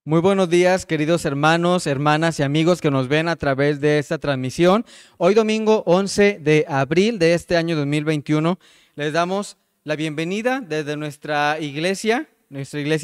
Muy buenos días, queridos hermanos, hermanas y amigos que nos ven a través de esta transmisión. Hoy domingo 11 de abril de este año 2021, les damos la bienvenida desde nuestra iglesia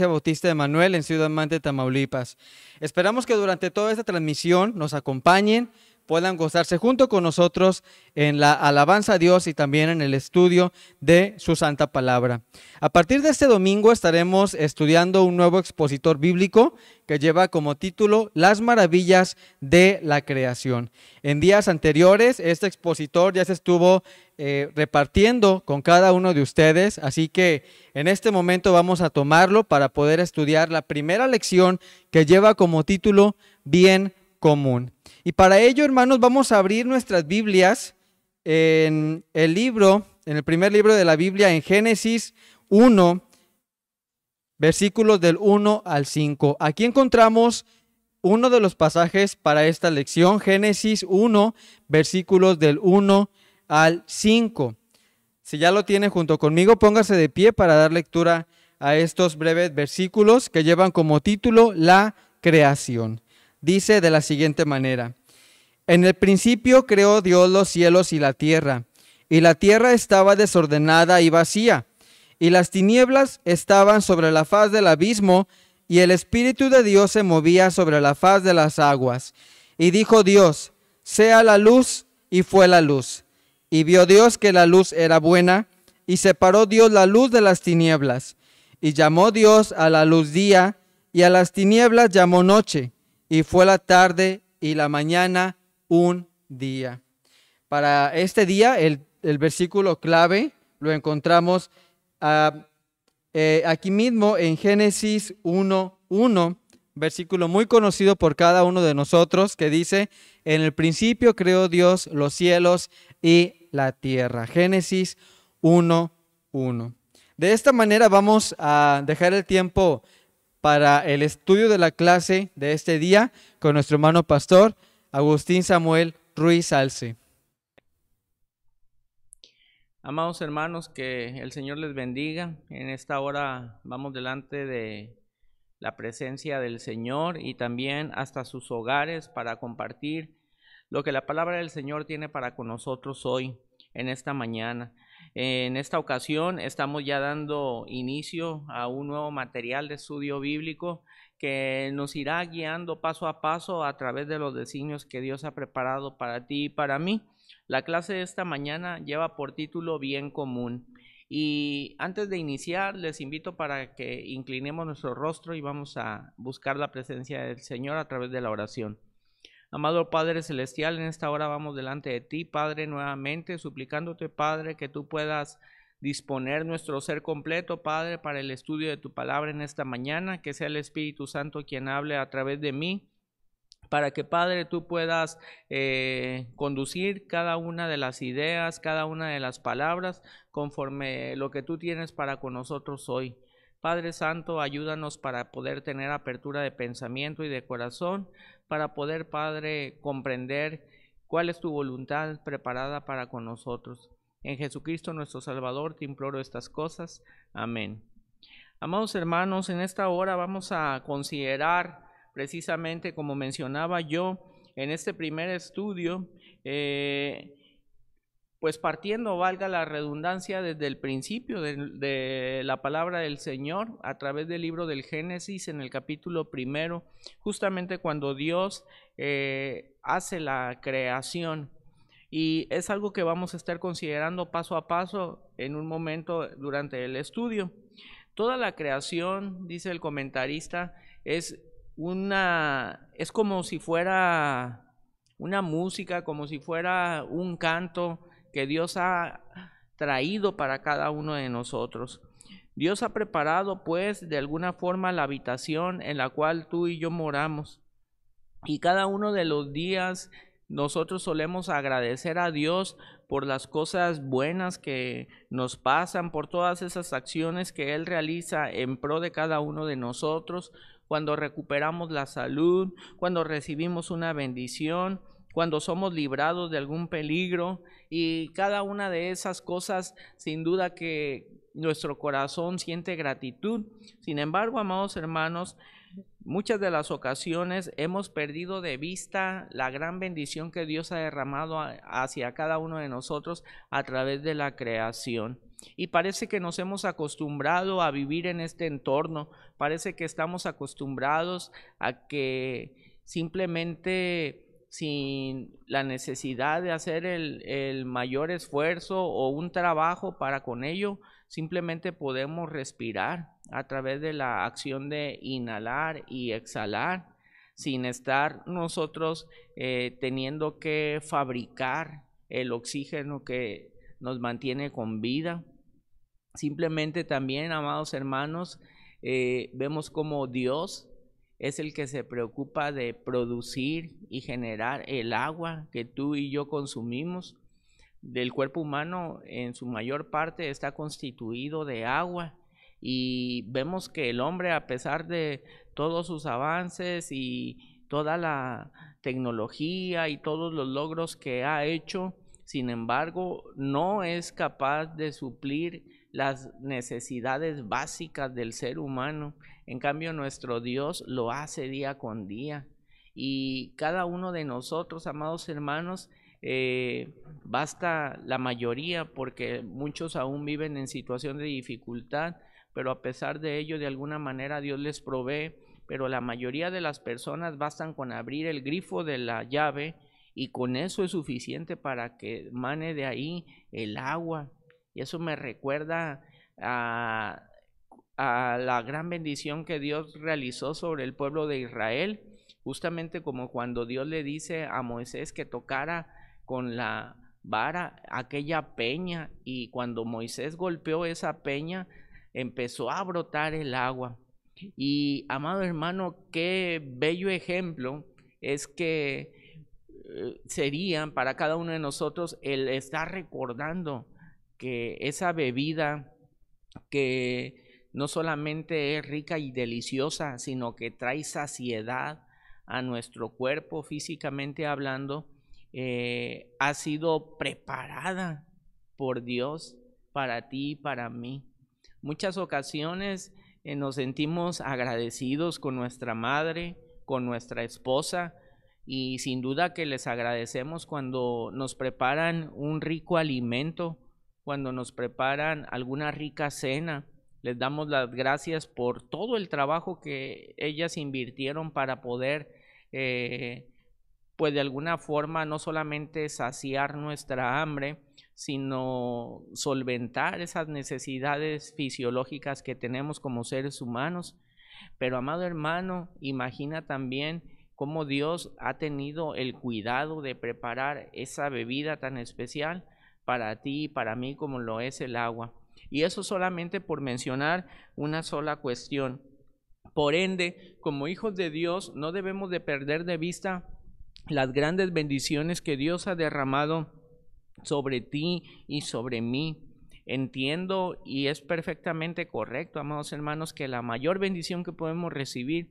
Bautista de Manuel en Ciudad Mante, Tamaulipas. Esperamos que durante toda esta transmisión nos acompañen, puedan gozarse junto con nosotros en la alabanza a Dios y también en el estudio de su santa palabra. A partir de este domingo estaremos estudiando un nuevo expositor bíblico que lleva como título Las maravillas de la creación. En días anteriores este expositor ya se estuvo repartiendo con cada uno de ustedes, así que en este momento vamos a tomarlo para poder estudiar la primera lección que lleva como título Bien común. Y para ello, hermanos, vamos a abrir nuestras Biblias en el primer libro de la Biblia, en Génesis 1, versículos del 1 al 5. Aquí encontramos uno de los pasajes para esta lección, Génesis 1, versículos del 1 al 5. Si ya lo tiene junto conmigo, póngase de pie para dar lectura a estos breves versículos que llevan como título La creación. Dice de la siguiente manera: En el principio creó Dios los cielos y la tierra estaba desordenada y vacía, y las tinieblas estaban sobre la faz del abismo, y el Espíritu de Dios se movía sobre la faz de las aguas. Y dijo Dios: sea la luz, y fue la luz. Y vio Dios que la luz era buena, y separó Dios la luz de las tinieblas. Y llamó Dios a la luz día, y a las tinieblas llamó noche. Y fue la tarde y la mañana un día. Para este día, el versículo clave lo encontramos aquí mismo en Génesis 1:1, versículo muy conocido por cada uno de nosotros, que dice: en el principio creó Dios los cielos y la tierra. Génesis 1:1. De esta manera vamos a dejar el tiempo para el estudio de la clase de este día con nuestro hermano pastor Agustín Samuel Ruiz Salce. Amados hermanos, que el Señor les bendiga. En esta hora vamos delante de la presencia del Señor y también hasta sus hogares para compartir lo que la palabra del Señor tiene para con nosotros hoy, en esta mañana. En esta ocasión estamos ya dando inicio a un nuevo material de estudio bíblico que nos irá guiando paso a paso a través de los designios que Dios ha preparado para ti y para mí. La clase de esta mañana lleva por título Bien común. Y antes de iniciar, les invito para que inclinemos nuestro rostro y vamos a buscar la presencia del Señor a través de la oración. Amado Padre Celestial, en esta hora vamos delante de ti, Padre, nuevamente suplicándote, Padre, que tú puedas disponer nuestro ser completo, Padre, para el estudio de tu palabra en esta mañana, que sea el Espíritu Santo quien hable a través de mí, para que, Padre, tú puedas conducir cada una de las ideas, cada una de las palabras, conforme lo que tú tienes para con nosotros hoy. Padre Santo, ayúdanos para poder tener apertura de pensamiento y de corazón, para poder, Padre, comprender cuál es tu voluntad preparada para con nosotros. En Jesucristo nuestro Salvador te imploro estas cosas. Amén. Amados hermanos, en esta hora vamos a considerar precisamente, como mencionaba yo en este primer estudio, pues partiendo, valga la redundancia, desde el principio de la palabra del Señor, a través del libro del Génesis, en el capítulo primero, justamente cuando Dios hace la creación. Y es algo que vamos a estar considerando paso a paso en un momento durante el estudio. Toda la creación, dice el comentarista, es como si fuera una música, como si fuera un canto que Dios ha traído para cada uno de nosotros. Dios ha preparado, pues, de alguna forma la habitación en la cual tú y yo moramos. Y cada uno de los días nosotros solemos agradecer a Dios por las cosas buenas que nos pasan, por todas esas acciones que Él realiza en pro de cada uno de nosotros, cuando recuperamos la salud, cuando recibimos una bendición, cuando somos librados de algún peligro, y cada una de esas cosas, sin duda que nuestro corazón siente gratitud. Sin embargo, amados hermanos, muchas de las ocasiones hemos perdido de vista la gran bendición que Dios ha derramado hacia cada uno de nosotros a través de la creación. Y parece que nos hemos acostumbrado a vivir en este entorno, parece que estamos acostumbrados a que simplemente sin la necesidad de hacer el mayor esfuerzo o un trabajo para con ello, simplemente podemos respirar a través de la acción de inhalar y exhalar, sin estar nosotros teniendo que fabricar el oxígeno que nos mantiene con vida. Simplemente también, amados hermanos, vemos como Dios es el que se preocupa de producir y generar el agua que tú y yo consumimos. Del cuerpo humano en su mayor parte está constituido de agua, y vemos que el hombre, a pesar de todos sus avances y toda la tecnología y todos los logros que ha hecho, sin embargo, no es capaz de suplir las necesidades básicas del ser humano. En cambio, nuestro Dios lo hace día con día. Y cada uno de nosotros, amados hermanos, basta la mayoría, porque muchos aún viven en situación de dificultad, pero a pesar de ello, de alguna manera Dios les provee. Pero la mayoría de las personas bastan con abrir el grifo de la llave, y con eso es suficiente para que emane de ahí el agua. Y eso me recuerda a la gran bendición que Dios realizó sobre el pueblo de Israel, justamente como cuando Dios le dice a Moisés que tocara con la vara aquella peña, y cuando Moisés golpeó esa peña, empezó a brotar el agua. Y, amado hermano, qué bello ejemplo es que sería para cada uno de nosotros el estar recordando que esa bebida, que no solamente es rica y deliciosa, sino que trae saciedad a nuestro cuerpo físicamente hablando, ha sido preparada por Dios para ti y para mí. Muchas ocasiones nos sentimos agradecidos con nuestra madre, con nuestra esposa, y sin duda que les agradecemos cuando nos preparan un rico alimento, cuando nos preparan alguna rica cena. Les damos las gracias por todo el trabajo que ellas invirtieron para poder, pues de alguna forma, no solamente saciar nuestra hambre, sino solventar esas necesidades fisiológicas que tenemos como seres humanos. Pero, amado hermano, imagina también cómo Dios ha tenido el cuidado de preparar esa bebida tan especial para ti y para mí, como lo es el agua. Y eso solamente por mencionar una sola cuestión. Por ende, como hijos de Dios, no debemos de perder de vista las grandes bendiciones que Dios ha derramado sobre ti y sobre mí. Entiendo, y es perfectamente correcto, amados hermanos, que la mayor bendición que podemos recibir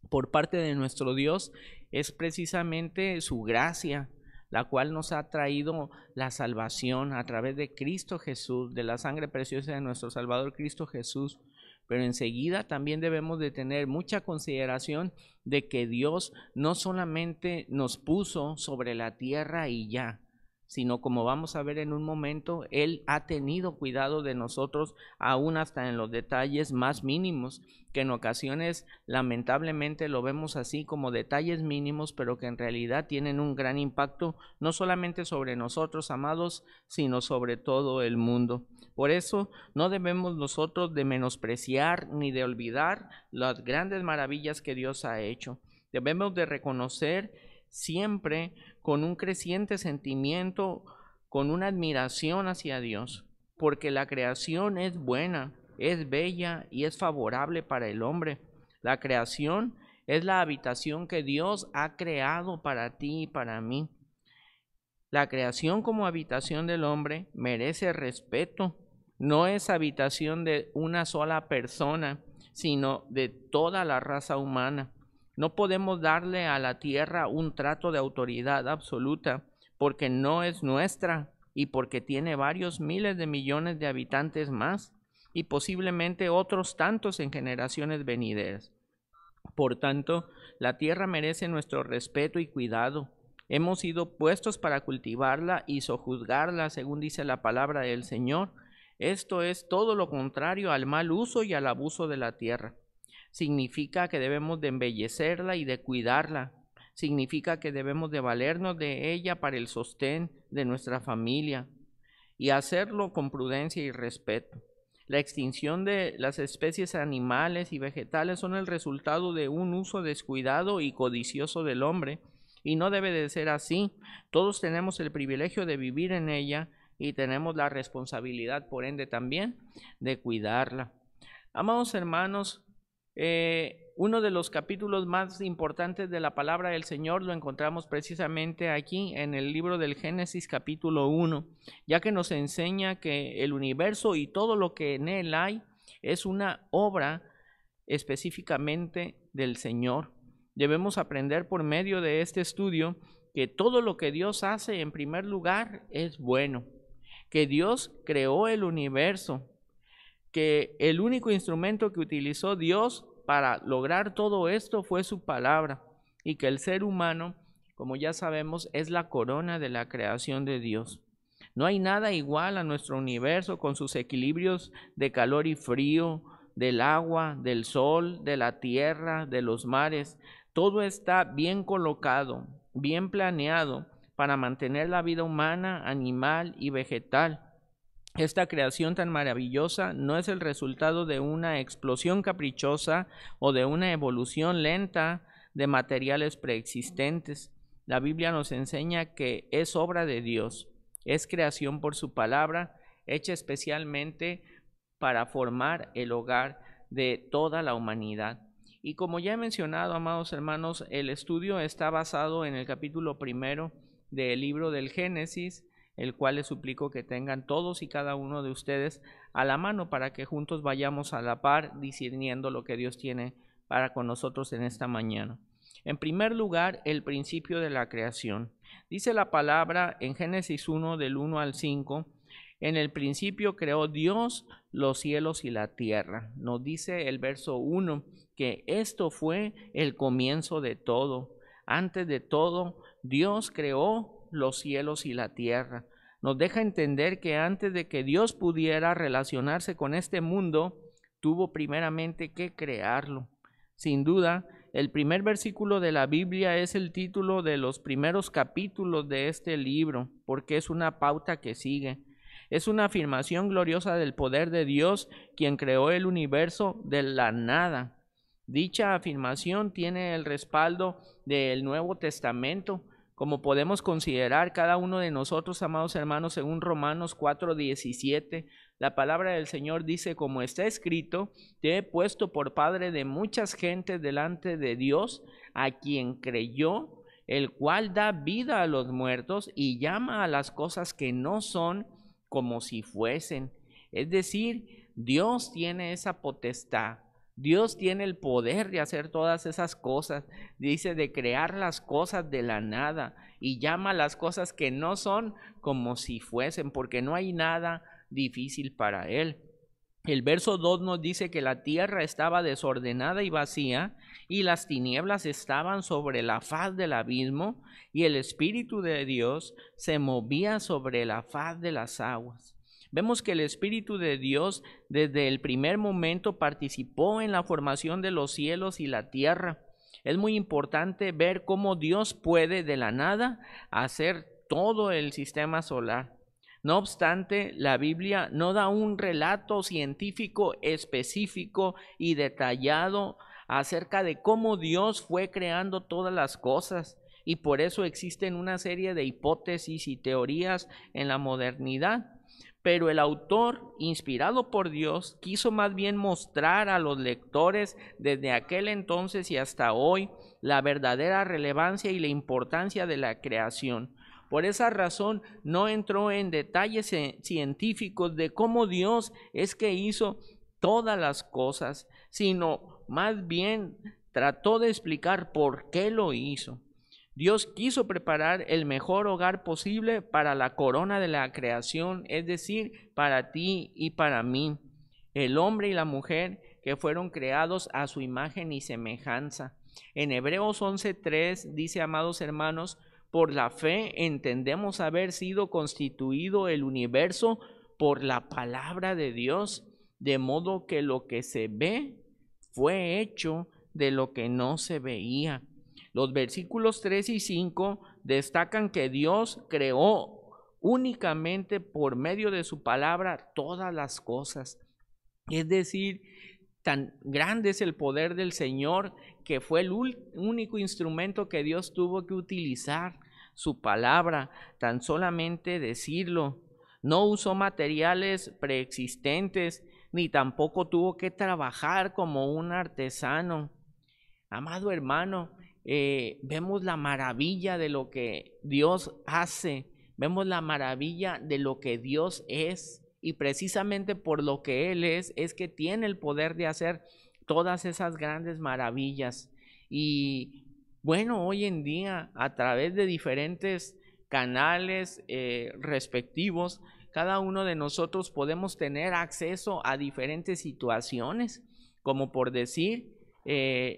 por parte de nuestro Dios es precisamente su gracia, la cual nos ha traído la salvación a través de Cristo Jesús, de la sangre preciosa de nuestro Salvador Cristo Jesús. Pero enseguida también debemos de tener mucha consideración de que Dios no solamente nos puso sobre la tierra y ya, sino, como vamos a ver en un momento, Él ha tenido cuidado de nosotros aún hasta en los detalles más mínimos, que en ocasiones lamentablemente lo vemos así como detalles mínimos, pero que en realidad tienen un gran impacto, no solamente sobre nosotros, amados, sino sobre todo el mundo. Por eso no debemos nosotros de menospreciar ni de olvidar las grandes maravillas que Dios ha hecho. Debemos de reconocer siempre con un creciente sentimiento, con una admiración hacia Dios, porque la creación es buena, es bella y es favorable para el hombre. La creación es la habitación que Dios ha creado para ti y para mí. La creación como habitación del hombre merece respeto. No es habitación de una sola persona, sino de toda la raza humana. No podemos darle a la tierra un trato de autoridad absoluta, porque no es nuestra y porque tiene varios miles de millones de habitantes más, y posiblemente otros tantos en generaciones venideras. Por tanto, la tierra merece nuestro respeto y cuidado. Hemos sido puestos para cultivarla y sojuzgarla, según dice la palabra del Señor. Esto es todo lo contrario al mal uso y al abuso de la tierra. Significa que debemos de embellecerla y de cuidarla. Significa que debemos de valernos de ella para el sostén de nuestra familia y hacerlo con prudencia y respeto. La extinción de las especies animales y vegetales son el resultado de un uso descuidado y codicioso del hombre, y no debe de ser así. Todos tenemos el privilegio de vivir en ella y tenemos la responsabilidad, por ende, también de cuidarla. Amados hermanos, uno de los capítulos más importantes de la palabra del Señor lo encontramos precisamente aquí en el libro del Génesis capítulo 1, ya que nos enseña que el universo y todo lo que en él hay es una obra específicamente del Señor. Debemos aprender por medio de este estudio que todo lo que Dios hace en primer lugar es bueno, que Dios creó el universo, que el único instrumento que utilizó Dios para lograr todo esto fue su palabra, y que el ser humano, como ya sabemos, es la corona de la creación de Dios. No hay nada igual a nuestro universo con sus equilibrios de calor y frío, del agua, del sol, de la tierra, de los mares. Todo está bien colocado, bien planeado para mantener la vida humana, animal y vegetal. Esta creación tan maravillosa no es el resultado de una explosión caprichosa o de una evolución lenta de materiales preexistentes. La Biblia nos enseña que es obra de Dios, es creación por su palabra, hecha especialmente para formar el hogar de toda la humanidad. Y como ya he mencionado, amados hermanos, el estudio está basado en el capítulo 1 del libro del Génesis, el cual les suplico que tengan todos y cada uno de ustedes a la mano para que juntos vayamos a la par discerniendo lo que Dios tiene para con nosotros en esta mañana. En primer lugar, el principio de la creación. Dice la palabra en Génesis 1 del 1 al 5, en el principio creó Dios los cielos y la tierra. Nos dice el verso 1 que esto fue el comienzo de todo. Antes de todo, Dios creó los cielos y la tierra. Nos deja entender que antes de que Dios pudiera relacionarse con este mundo, tuvo primeramente que crearlo. Sin duda, el primer versículo de la Biblia es el título de los primeros capítulos de este libro, porque es una pauta que sigue. Es una afirmación gloriosa del poder de Dios, quien creó el universo de la nada. Dicha afirmación tiene el respaldo del Nuevo Testamento, como podemos considerar cada uno de nosotros, amados hermanos, según Romanos 4:17, la palabra del Señor dice, como está escrito, te he puesto por padre de muchas gentes delante de Dios, a quien creyó, el cual da vida a los muertos y llama a las cosas que no son como si fuesen. Es decir, Dios tiene esa potestad. Dios tiene el poder de hacer todas esas cosas, dice de crear las cosas de la nada y llama a las cosas que no son como si fuesen, porque no hay nada difícil para Él. El verso 2 nos dice que la tierra estaba desordenada y vacía y las tinieblas estaban sobre la faz del abismo y el Espíritu de Dios se movía sobre la faz de las aguas. Vemos que el Espíritu de Dios desde el primer momento participó en la formación de los cielos y la tierra. Es muy importante ver cómo Dios puede de la nada hacer todo el sistema solar. No obstante, la Biblia no da un relato científico específico y detallado acerca de cómo Dios fue creando todas las cosas. Y por eso existen una serie de hipótesis y teorías en la modernidad. Pero el autor, inspirado por Dios, quiso más bien mostrar a los lectores desde aquel entonces y hasta hoy la verdadera relevancia y la importancia de la creación. Por esa razón no entró en detalles científicos de cómo Dios es que hizo todas las cosas, sino más bien trató de explicar por qué lo hizo. Dios quiso preparar el mejor hogar posible para la corona de la creación, es decir, para ti y para mí. El hombre y la mujer que fueron creados a su imagen y semejanza. En Hebreos 11:3 dice, amados hermanos, por la fe entendemos haber sido constituido el universo por la palabra de Dios, de modo que lo que se ve fue hecho de lo que no se veía. Los versículos 3 y 5 destacan que Dios creó únicamente por medio de su palabra todas las cosas. Es decir, tan grande es el poder del Señor que fue el único instrumento que Dios tuvo que utilizar, su palabra, tan solamente decirlo. No usó materiales preexistentes, ni tampoco tuvo que trabajar como un artesano. Amado hermano, vemos la maravilla de lo que Dios hace, vemos la maravilla de lo que Dios es, y precisamente por lo que Él es que tiene el poder de hacer todas esas grandes maravillas. Y bueno, hoy en día, a través de diferentes canales respectivos, cada uno de nosotros podemos tener acceso a diferentes situaciones, como por decir,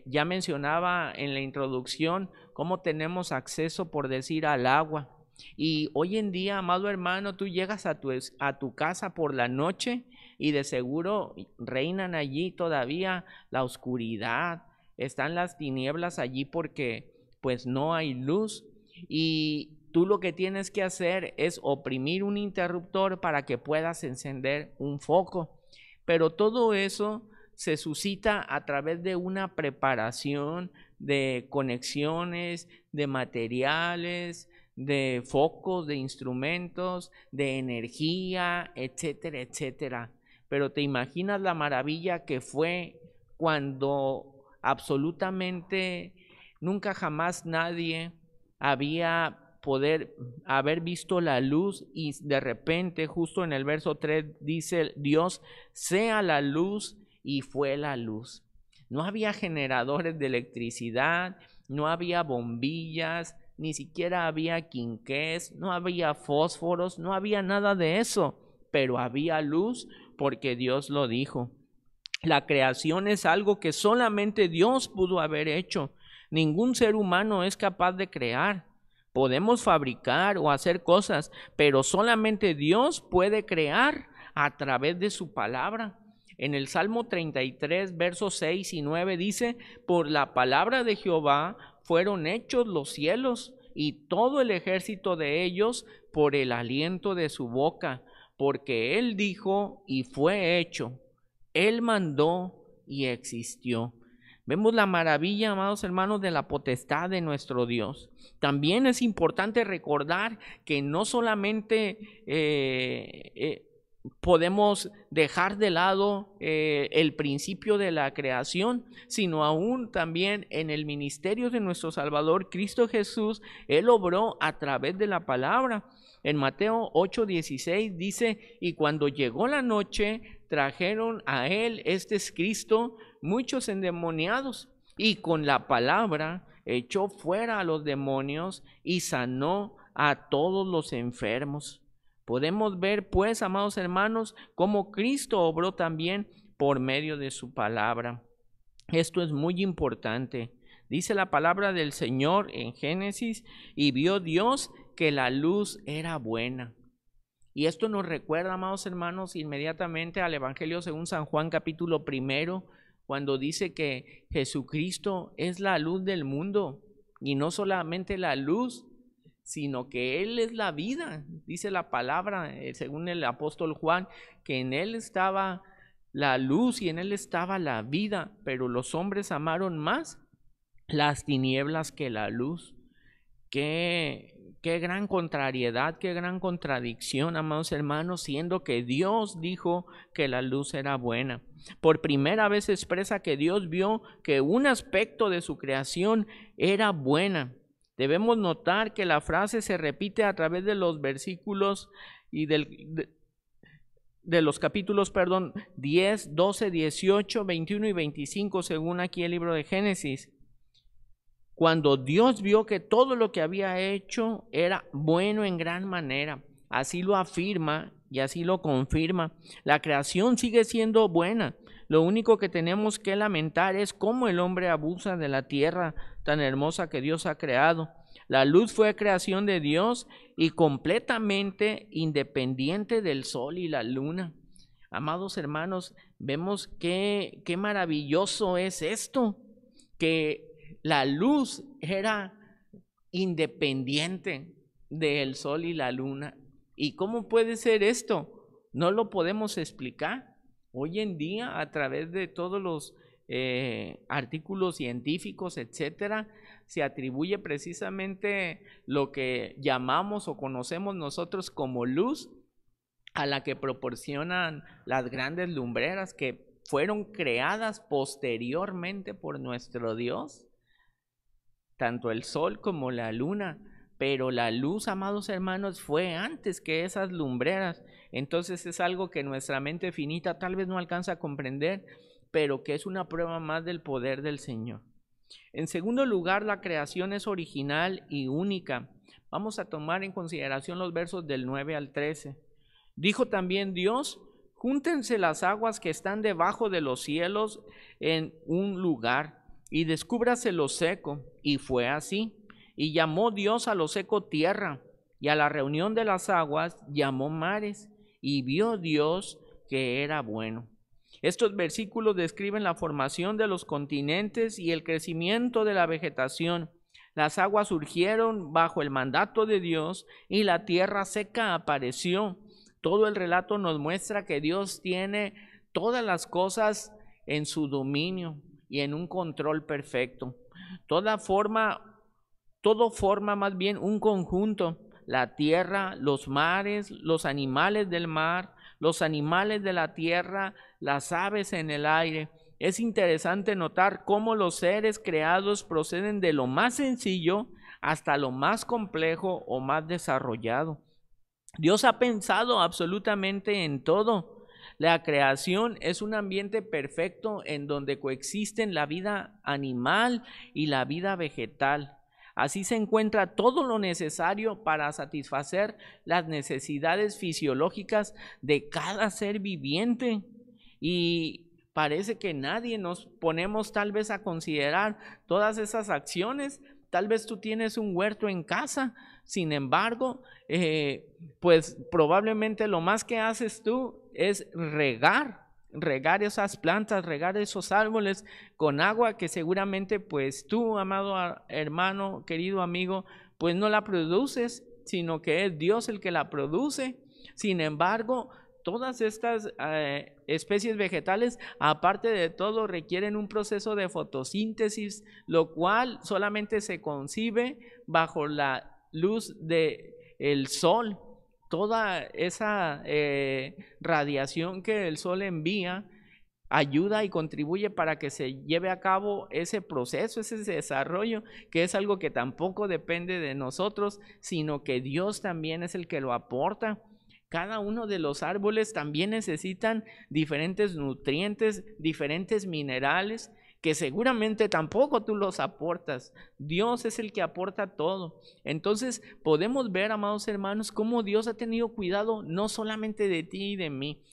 ya mencionaba en la introducción cómo tenemos acceso, por decir, al agua. Y hoy en día, amado hermano, tú llegas a tu casa por la noche y de seguro reinan allí todavía la oscuridad, están las tinieblas allí porque pues no hay luz, y tú lo que tienes que hacer es oprimir un interruptor para que puedas encender un foco. Pero todo eso se suscita a través de una preparación de conexiones, de materiales, de focos, de instrumentos, de energía, etcétera, etcétera. Pero te imaginas la maravilla que fue cuando absolutamente nunca jamás nadie había haber visto la luz, y de repente justo en el verso 3 dice Dios, sea la luz, y fue la luz. No había generadores de electricidad, no había bombillas, ni siquiera había quinqués, no había fósforos, no había nada de eso, pero había luz porque Dios lo dijo. La creación es algo que solamente Dios pudo haber hecho. Ningún ser humano es capaz de crear. Podemos fabricar o hacer cosas, pero solamente Dios puede crear a través de su palabra. En el Salmo 33, versos 6 y 9 dice, por la palabra de Jehová fueron hechos los cielos, y todo el ejército de ellos por el aliento de su boca, porque Él dijo y fue hecho, Él mandó y existió. Vemos la maravilla, amados hermanos, de la potestad de nuestro Dios. También es importante recordar que no solamente podemos dejar de lado el principio de la creación, sino aún también en el ministerio de nuestro Salvador Cristo Jesús. Él obró a través de la palabra. En Mateo 8:16 dice, y cuando llegó la noche, trajeron a él, este es Cristo, muchos endemoniados, y con la palabra echó fuera a los demonios y sanó a todos los enfermos. Podemos ver, pues, amados hermanos, cómo Cristo obró también por medio de su palabra. Esto es muy importante. Dice la palabra del Señor en Génesis, y vio Dios que la luz era buena. Y esto nos recuerda, amados hermanos, inmediatamente al Evangelio según San Juan, capítulo 1, cuando dice que Jesucristo es la luz del mundo, y no solamente la luz, sino que Él es la vida. Dice la palabra, según el apóstol Juan, que en Él estaba la luz y en Él estaba la vida, pero los hombres amaron más las tinieblas que la luz. Qué gran contrariedad, qué gran contradicción, amados hermanos, siendo que Dios dijo que la luz era buena. Por primera vez expresa que Dios vio que un aspecto de su creación era buena. Debemos notar que la frase se repite a través de los versículos y de los capítulos, 10, 12, 18, 21 y 25, según aquí el libro de Génesis. Cuando Dios vio que todo lo que había hecho era bueno en gran manera, así lo afirma y así lo confirma. La creación sigue siendo buena. Lo único que tenemos que lamentar es cómo el hombre abusa de la tierra tan hermosa que Dios ha creado. La luz fue creación de Dios y completamente independiente del sol y la luna. Amados hermanos, vemos qué maravilloso es esto, que la luz era independiente del sol y la luna. ¿Y cómo puede ser esto? No lo podemos explicar. Hoy en día, a través de todos los artículos científicos, etcétera, se atribuye precisamente lo que llamamos o conocemos nosotros como luz a la que proporcionan las grandes lumbreras que fueron creadas posteriormente por nuestro Dios, tanto el sol como la luna. Pero la luz, amados hermanos, fue antes que esas lumbreras. Entonces es algo que nuestra mente finita tal vez no alcanza a comprender, pero que es una prueba más del poder del Señor. En segundo lugar, la creación es original y única. Vamos a tomar en consideración los versos del 9 al 13. Dijo también Dios: júntense las aguas que están debajo de los cielos en un lugar, y descúbrase lo seco. Y fue así. Y llamó Dios a lo seco tierra, y a la reunión de las aguas llamó mares, y vio Dios que era bueno. Estos versículos describen la formación de los continentes y el crecimiento de la vegetación. Las aguas surgieron bajo el mandato de Dios y la tierra seca apareció. Todo el relato nos muestra que Dios tiene todas las cosas en su dominio y en un control perfecto. Todo forma más bien un conjunto: la tierra, los mares, los animales del mar, los animales de la tierra, las aves en el aire. Es interesante notar cómo los seres creados proceden de lo más sencillo hasta lo más complejo o más desarrollado. Dios ha pensado absolutamente en todo. La creación es un ambiente perfecto en donde coexisten la vida animal y la vida vegetal. Así se encuentra todo lo necesario para satisfacer las necesidades fisiológicas de cada ser viviente. Y parece que nadie nos ponemos tal vez a considerar todas esas acciones. Tal vez tú tienes un huerto en casa, sin embargo, pues probablemente lo más que haces tú es regar esas plantas, regar esos árboles con agua que seguramente pues tú, amado hermano, querido amigo, pues no la produces, sino que es Dios el que la produce. Sin embargo, todas estas especies vegetales, aparte de todo, requieren un proceso de fotosíntesis, lo cual solamente se concibe bajo la luz del sol. Toda esa radiación que el sol envía ayuda y contribuye para que se lleve a cabo ese proceso, ese desarrollo, que es algo que tampoco depende de nosotros, sino que Dios también es el que lo aporta. Cada uno de los árboles también necesitan diferentes nutrientes, diferentes minerales, que seguramente tampoco tú los aportas. Dios es el que aporta todo. Entonces podemos ver, amados hermanos, cómo Dios ha tenido cuidado no solamente de ti y de mí.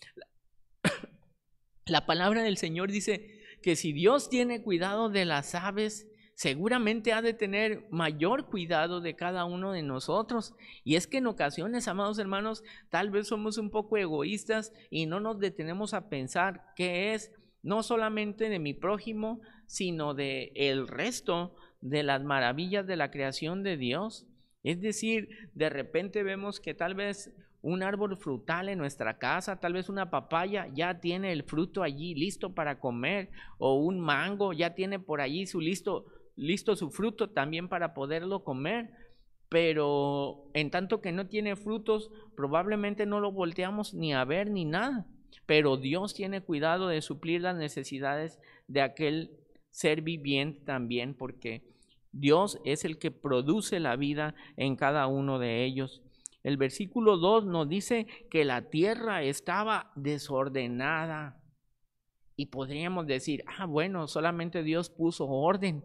La palabra del Señor dice que si Dios tiene cuidado de las aves, seguramente ha de tener mayor cuidado de cada uno de nosotros. Y es que en ocasiones, amados hermanos, tal vez somos un poco egoístas y no nos detenemos a pensar qué es no solamente de mi prójimo, sino de el resto de las maravillas de la creación de Dios. Es decir, de repente vemos que tal vez un árbol frutal en nuestra casa, tal vez una papaya ya tiene el fruto allí listo para comer, o un mango ya tiene por allí listo su fruto también para poderlo comer. Pero en tanto que no tiene frutos, probablemente no lo volteamos ni a ver ni nada. Pero Dios tiene cuidado de suplir las necesidades de aquel ser viviente también, porque Dios es el que produce la vida en cada uno de ellos. El versículo 2 nos dice que la tierra estaba desordenada. Y podríamos decir, bueno, solamente Dios puso orden.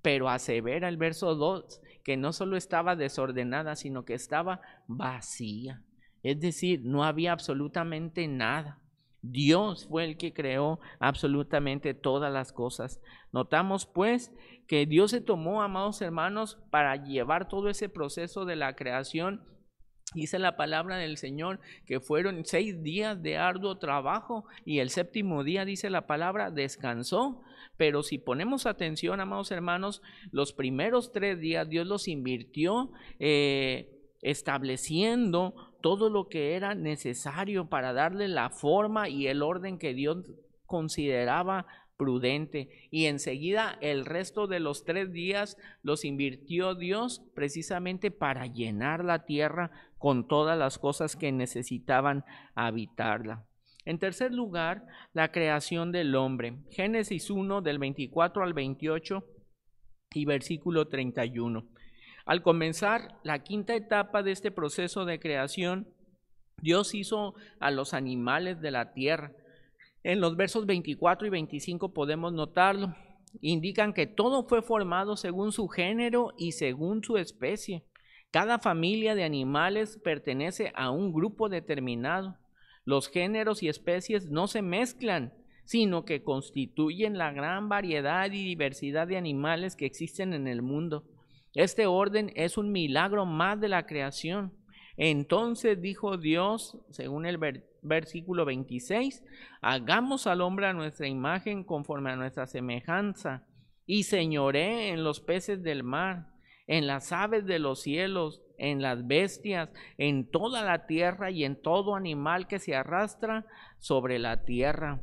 Pero asevera el verso 2 que no solo estaba desordenada, sino que estaba vacía. Es decir, no había absolutamente nada. Dios fue el que creó absolutamente todas las cosas. Notamos pues que Dios se tomó, amados hermanos, para llevar todo ese proceso de la creación. Dice la palabra del Señor que fueron 6 días de arduo trabajo y el séptimo día, dice la palabra, descansó. Pero si ponemos atención, amados hermanos, los primeros 3 días Dios los invirtió estableciendo todo lo que era necesario para darle la forma y el orden que Dios consideraba prudente, y enseguida el resto de los 3 días los invirtió Dios precisamente para llenar la tierra con todas las cosas que necesitaban habitarla. En tercer lugar, la creación del hombre. Génesis 1 del 24 al 28 y versículo 31. Al comenzar la quinta etapa de este proceso de creación, Dios hizo a los animales de la tierra. En los versos 24 y 25 podemos notarlo. Indican que todo fue formado según su género y según su especie. Cada familia de animales pertenece a un grupo determinado. Los géneros y especies no se mezclan, sino que constituyen la gran variedad y diversidad de animales que existen en el mundo. Este orden es un milagro más de la creación. Entonces dijo Dios, según el versículo 26, hagamos al hombre a nuestra imagen conforme a nuestra semejanza, y señoree en los peces del mar, en las aves de los cielos, en las bestias, en toda la tierra y en todo animal que se arrastra sobre la tierra.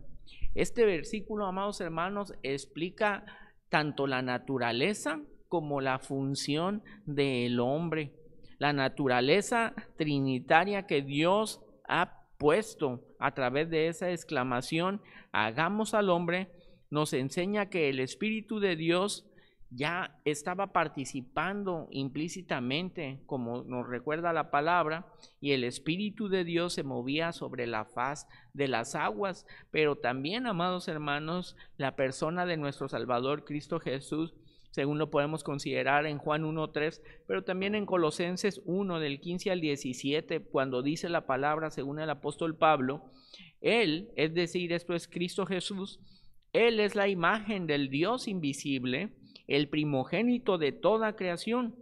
Este versículo, amados hermanos, explica tanto la naturaleza como la función del hombre. La naturaleza trinitaria que Dios ha puesto a través de esa exclamación, hagamos al hombre, nos enseña que el Espíritu de Dios ya estaba participando implícitamente, como nos recuerda la palabra, y el Espíritu de Dios se movía sobre la faz de las aguas. Pero también, amados hermanos, la persona de nuestro Salvador Cristo Jesús, según lo podemos considerar en Juan 1:3, pero también en Colosenses 1 del 15 al 17, cuando dice la palabra según el apóstol Pablo, Él, es decir, esto es Cristo Jesús, Él es la imagen del Dios invisible, el primogénito de toda creación,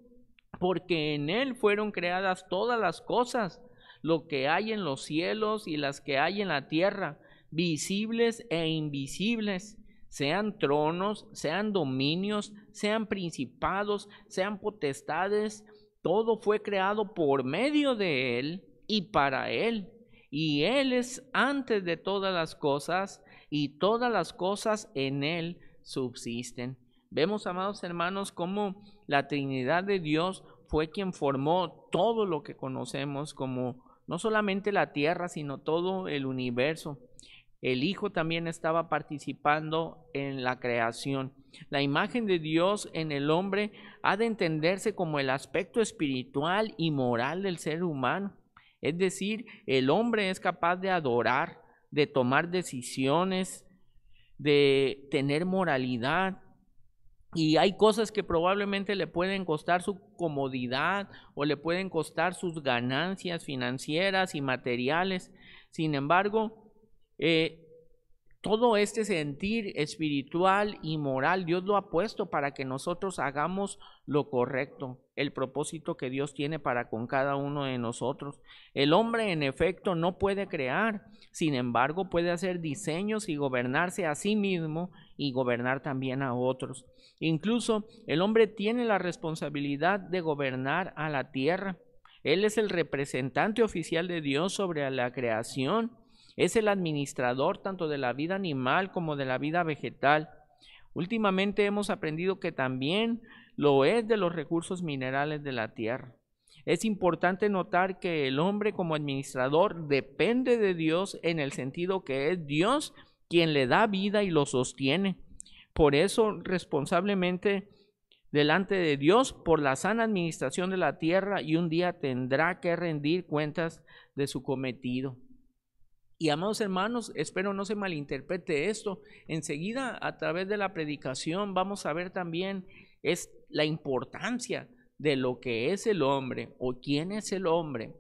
porque en Él fueron creadas todas las cosas, lo que hay en los cielos y las que hay en la tierra, visibles e invisibles, sean tronos, sean dominios, sean principados, sean potestades, todo fue creado por medio de Él y para Él. Y Él es antes de todas las cosas, y todas las cosas en Él subsisten. Vemos, amados hermanos, cómo la Trinidad de Dios fue quien formó todo lo que conocemos, como no solamente la tierra, sino todo el universo. El Hijo también estaba participando en la creación. La imagen de Dios en el hombre ha de entenderse como el aspecto espiritual y moral del ser humano. Es decir, el hombre es capaz de adorar, de tomar decisiones, de tener moralidad. Y hay cosas que probablemente le pueden costar su comodidad o le pueden costar sus ganancias financieras y materiales. Sin embargo, todo este sentir espiritual y moral Dios lo ha puesto para que nosotros hagamos lo correcto, el propósito que Dios tiene para con cada uno de nosotros. El hombre en efecto no puede crear, sin embargo puede hacer diseños y gobernarse a sí mismo y gobernar también a otros. Incluso el hombre tiene la responsabilidad de gobernar a la tierra. Él es el representante oficial de Dios sobre la creación. Es el administrador tanto de la vida animal como de la vida vegetal. Últimamente hemos aprendido que también lo es de los recursos minerales de la tierra. Es importante notar que el hombre como administrador depende de Dios en el sentido que es Dios quien le da vida y lo sostiene. Por eso, responsablemente delante de Dios por la sana administración de la tierra, y un día tendrá que rendir cuentas de su cometido. Y amados hermanos, espero no se malinterprete esto. Enseguida, a través de la predicación, vamos a ver también la importancia de lo que es el hombre o quién es el hombre,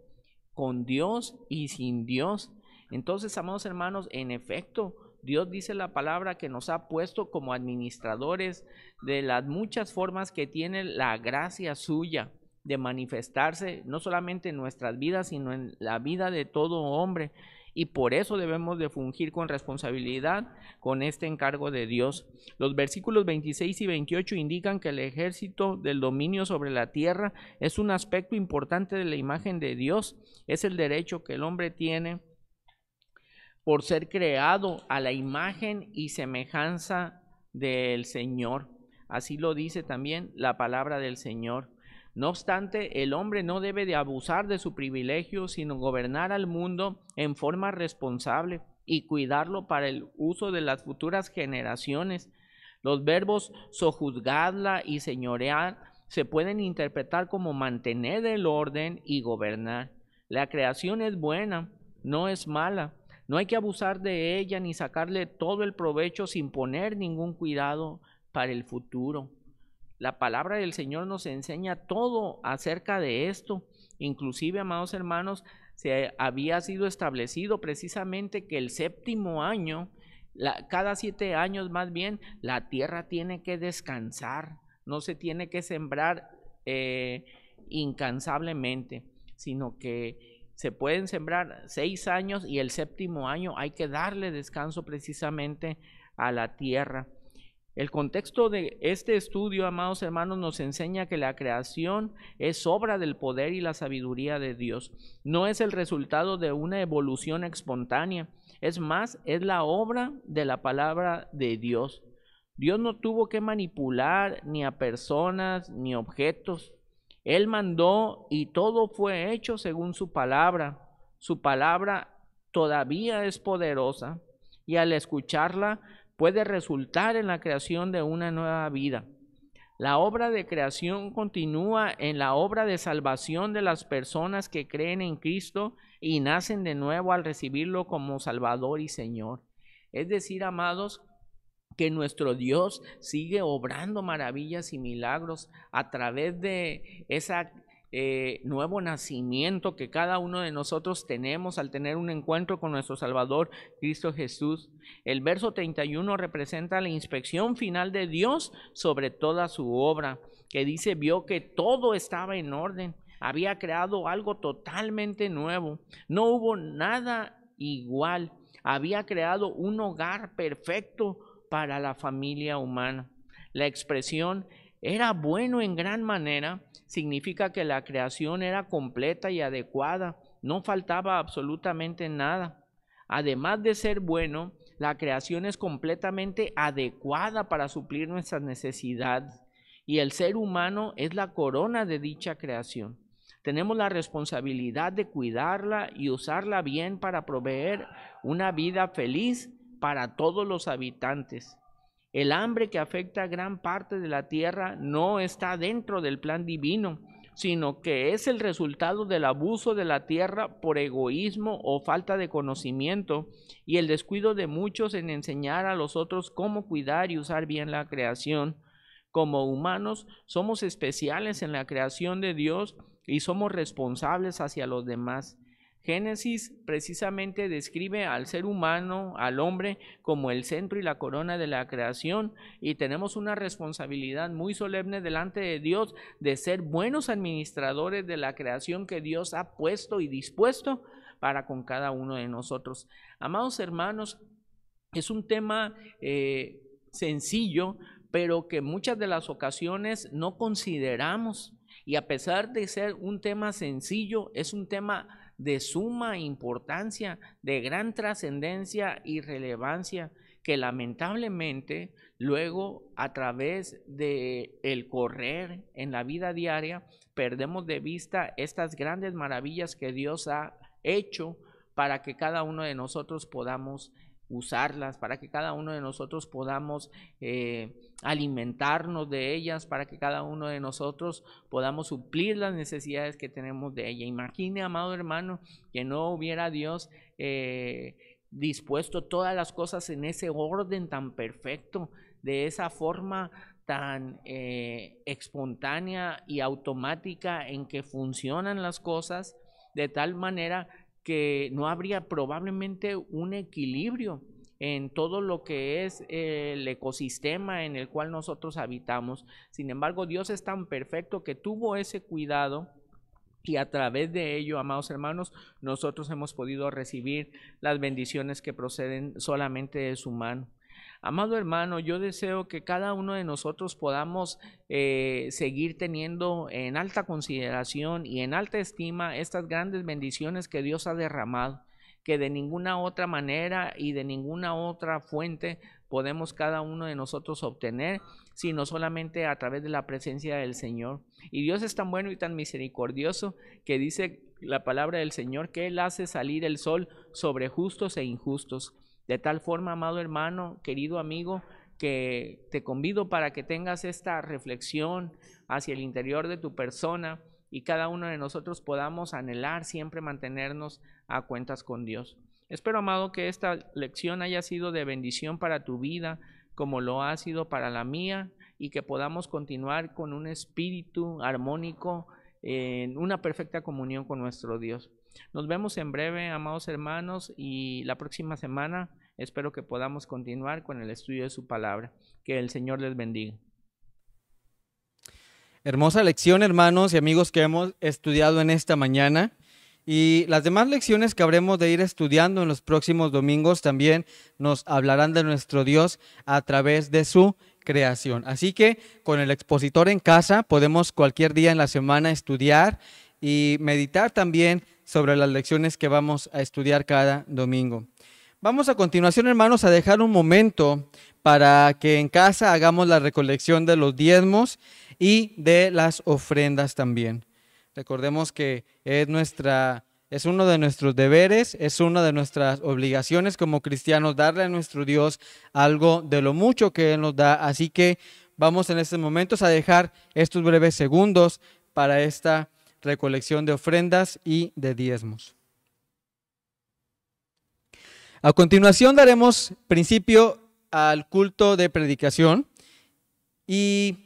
con Dios y sin Dios. Entonces, amados hermanos, en efecto, Dios dice la palabra que nos ha puesto como administradores de las muchas formas que tiene la gracia suya de manifestarse, no solamente en nuestras vidas, sino en la vida de todo hombre. Y por eso debemos de fungir con responsabilidad con este encargo de Dios. Los versículos 26 y 28 indican que el ejército del dominio sobre la tierra es un aspecto importante de la imagen de Dios. Es el derecho que el hombre tiene por ser creado a la imagen y semejanza del Señor. Así lo dice también la palabra del Señor. No obstante, el hombre no debe de abusar de su privilegio, sino gobernar al mundo en forma responsable y cuidarlo para el uso de las futuras generaciones. Los verbos sojuzgarla y señorear se pueden interpretar como mantener el orden y gobernar. La creación es buena, no es mala. No hay que abusar de ella ni sacarle todo el provecho sin poner ningún cuidado para el futuro. La palabra del Señor nos enseña todo acerca de esto. Inclusive, amados hermanos, se había sido establecido precisamente que el séptimo año, cada 7 años más bien, la tierra tiene que descansar. No se tiene que sembrar incansablemente, sino que se pueden sembrar 6 años y el séptimo año hay que darle descanso precisamente a la tierra. El contexto de este estudio, amados hermanos, nos enseña que la creación es obra del poder y la sabiduría de Dios. No es el resultado de una evolución espontánea. Es más, es la obra de la palabra de Dios. Dios no tuvo que manipular ni a personas ni objetos. Él mandó y todo fue hecho según su palabra. Su palabra todavía es poderosa y al escucharla puede resultar en la creación de una nueva vida. La obra de creación continúa en la obra de salvación de las personas que creen en Cristo y nacen de nuevo al recibirlo como Salvador y Señor. Es decir, amados, que nuestro Dios sigue obrando maravillas y milagros a través de esa nuevo nacimiento que cada uno de nosotros tenemos al tener un encuentro con nuestro Salvador Cristo Jesús. El verso 31 representa la inspección final de Dios sobre toda su obra, que dice, vio que todo estaba en orden, había creado algo totalmente nuevo, no hubo nada igual, había creado un hogar perfecto para la familia humana. La expresión era bueno en gran manera significa que la creación era completa y adecuada, no faltaba absolutamente nada. Además de ser bueno, la creación es completamente adecuada para suplir nuestras necesidades y el ser humano es la corona de dicha creación. Tenemos la responsabilidad de cuidarla y usarla bien para proveer una vida feliz para todos los habitantes. El hambre que afecta a gran parte de la tierra no está dentro del plan divino, sino que es el resultado del abuso de la tierra por egoísmo o falta de conocimiento y el descuido de muchos en enseñar a los otros cómo cuidar y usar bien la creación. Como humanos somos especiales en la creación de Dios y somos responsables hacia los demás. Génesis precisamente describe al ser humano, al hombre, como el centro y la corona de la creación y tenemos una responsabilidad muy solemne delante de Dios de ser buenos administradores de la creación que Dios ha puesto y dispuesto para con cada uno de nosotros. Amados hermanos, es un tema sencillo, pero que muchas de las ocasiones no consideramos y a pesar de ser un tema sencillo, es un tema de suma importancia, de gran trascendencia y relevancia, que lamentablemente luego a través de el correr en la vida diaria perdemos de vista estas grandes maravillas que Dios ha hecho para que cada uno de nosotros podamos usarlas, para que cada uno de nosotros podamos alimentarnos de ellas, para que cada uno de nosotros podamos suplir las necesidades que tenemos de ella. Imagine, amado hermano, que no hubiera Dios dispuesto todas las cosas en ese orden tan perfecto, de esa forma tan espontánea y automática en que funcionan las cosas, de tal manera que no habría probablemente un equilibrio en todo lo que es el ecosistema en el cual nosotros habitamos. Sin embargo, Dios es tan perfecto que tuvo ese cuidado, y a través de ello, amados hermanos, nosotros hemos podido recibir las bendiciones que proceden solamente de su mano. Amado hermano, yo deseo que cada uno de nosotros podamos seguir teniendo en alta consideración y en alta estima estas grandes bendiciones que Dios ha derramado, que de ninguna otra manera y de ninguna otra fuente podemos cada uno de nosotros obtener, sino solamente a través de la presencia del Señor. Y Dios es tan bueno y tan misericordioso que dice la palabra del Señor que Él hace salir el sol sobre justos e injustos. De tal forma, amado hermano, querido amigo, que te convido para que tengas esta reflexión hacia el interior de tu persona y cada uno de nosotros podamos anhelar siempre mantenernos a cuentas con Dios. Espero, amado, que esta lección haya sido de bendición para tu vida, como lo ha sido para la mía, y que podamos continuar con un espíritu armónico en una perfecta comunión con nuestro Dios. Nos vemos en breve, amados hermanos, y la próxima semana espero que podamos continuar con el estudio de su palabra. Que el Señor les bendiga. Hermosa lección, hermanos y amigos, que hemos estudiado en esta mañana. Y las demás lecciones que habremos de ir estudiando en los próximos domingos también nos hablarán de nuestro Dios a través de su creación. Así que con el expositor en casa podemos cualquier día en la semana estudiar y meditar también sobre las lecciones que vamos a estudiar cada domingo. Vamos a continuación, hermanos, a dejar un momento para que en casa hagamos la recolección de los diezmos y de las ofrendas también. Recordemos que es uno de nuestros deberes, es una de nuestras obligaciones como cristianos darle a nuestro Dios algo de lo mucho que Él nos da. Así que vamos en estos momentos a dejar estos breves segundos para esta recolección de ofrendas y de diezmos. A continuación daremos principio al culto de predicación y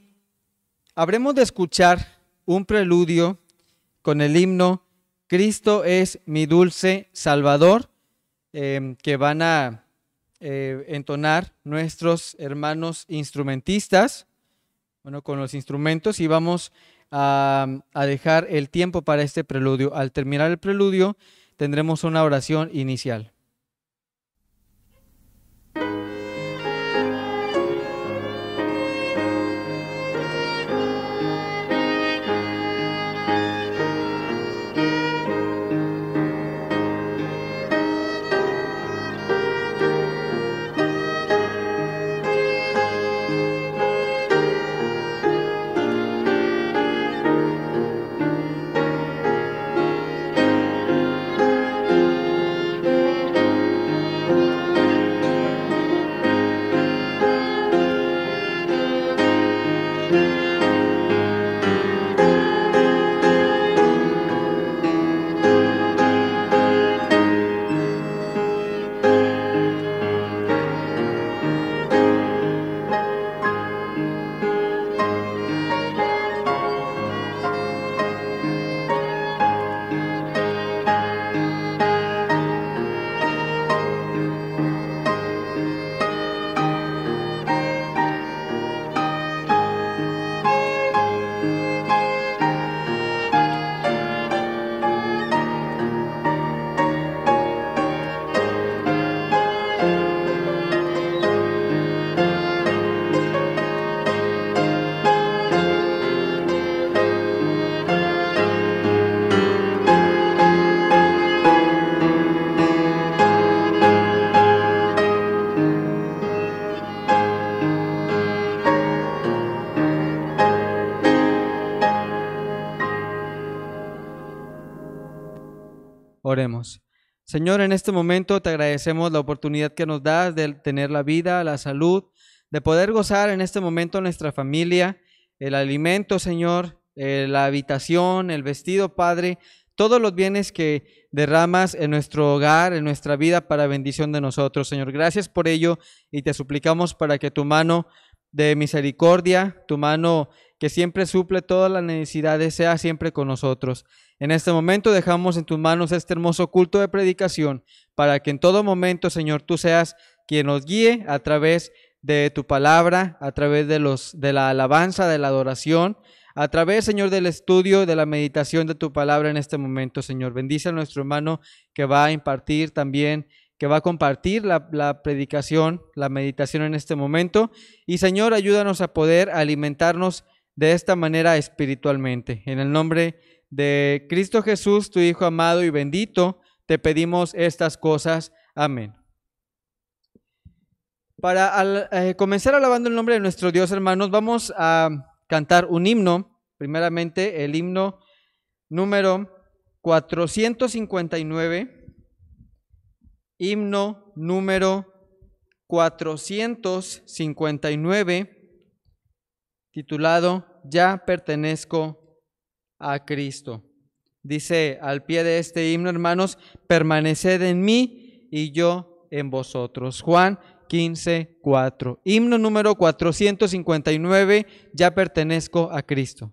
habremos de escuchar un preludio con el himno Cristo es mi dulce Salvador, que van a entonar nuestros hermanos instrumentistas, con los instrumentos, y vamos a dejar el tiempo para este preludio. Al terminar el preludio tendremos una oración inicial. Oremos. Señor, en este momento te agradecemos la oportunidad que nos das de tener la vida, la salud, de poder gozar en este momento nuestra familia, el alimento, Señor, la habitación, el vestido, Padre, todos los bienes que derramas en nuestro hogar, en nuestra vida para bendición de nosotros, Señor. Gracias por ello y te suplicamos para que tu mano de misericordia, tu mano que siempre suple todas las necesidades, sea siempre con nosotros. En este momento dejamos en tus manos este hermoso culto de predicación, para que en todo momento, Señor, tú seas quien nos guíe a través de tu palabra, a través de la alabanza, de la adoración, a través, Señor, del estudio, de la meditación de tu palabra en este momento, Señor. Bendice a nuestro hermano que va a impartir también, que va a compartir la predicación, la meditación en este momento. Y, Señor, ayúdanos a poder alimentarnos de esta manera espiritualmente. En el nombre de Cristo Jesús, tu Hijo amado y bendito, te pedimos estas cosas. Amén. Para comenzar alabando el nombre de nuestro Dios, hermanos, vamos a cantar un himno, primeramente el himno número 459, himno número 459, titulado Ya pertenezco a Cristo. Dice al pie de este himno, hermanos, permaneced en mí y yo en vosotros. Juan 15:4. Himno número 459, Ya pertenezco a Cristo.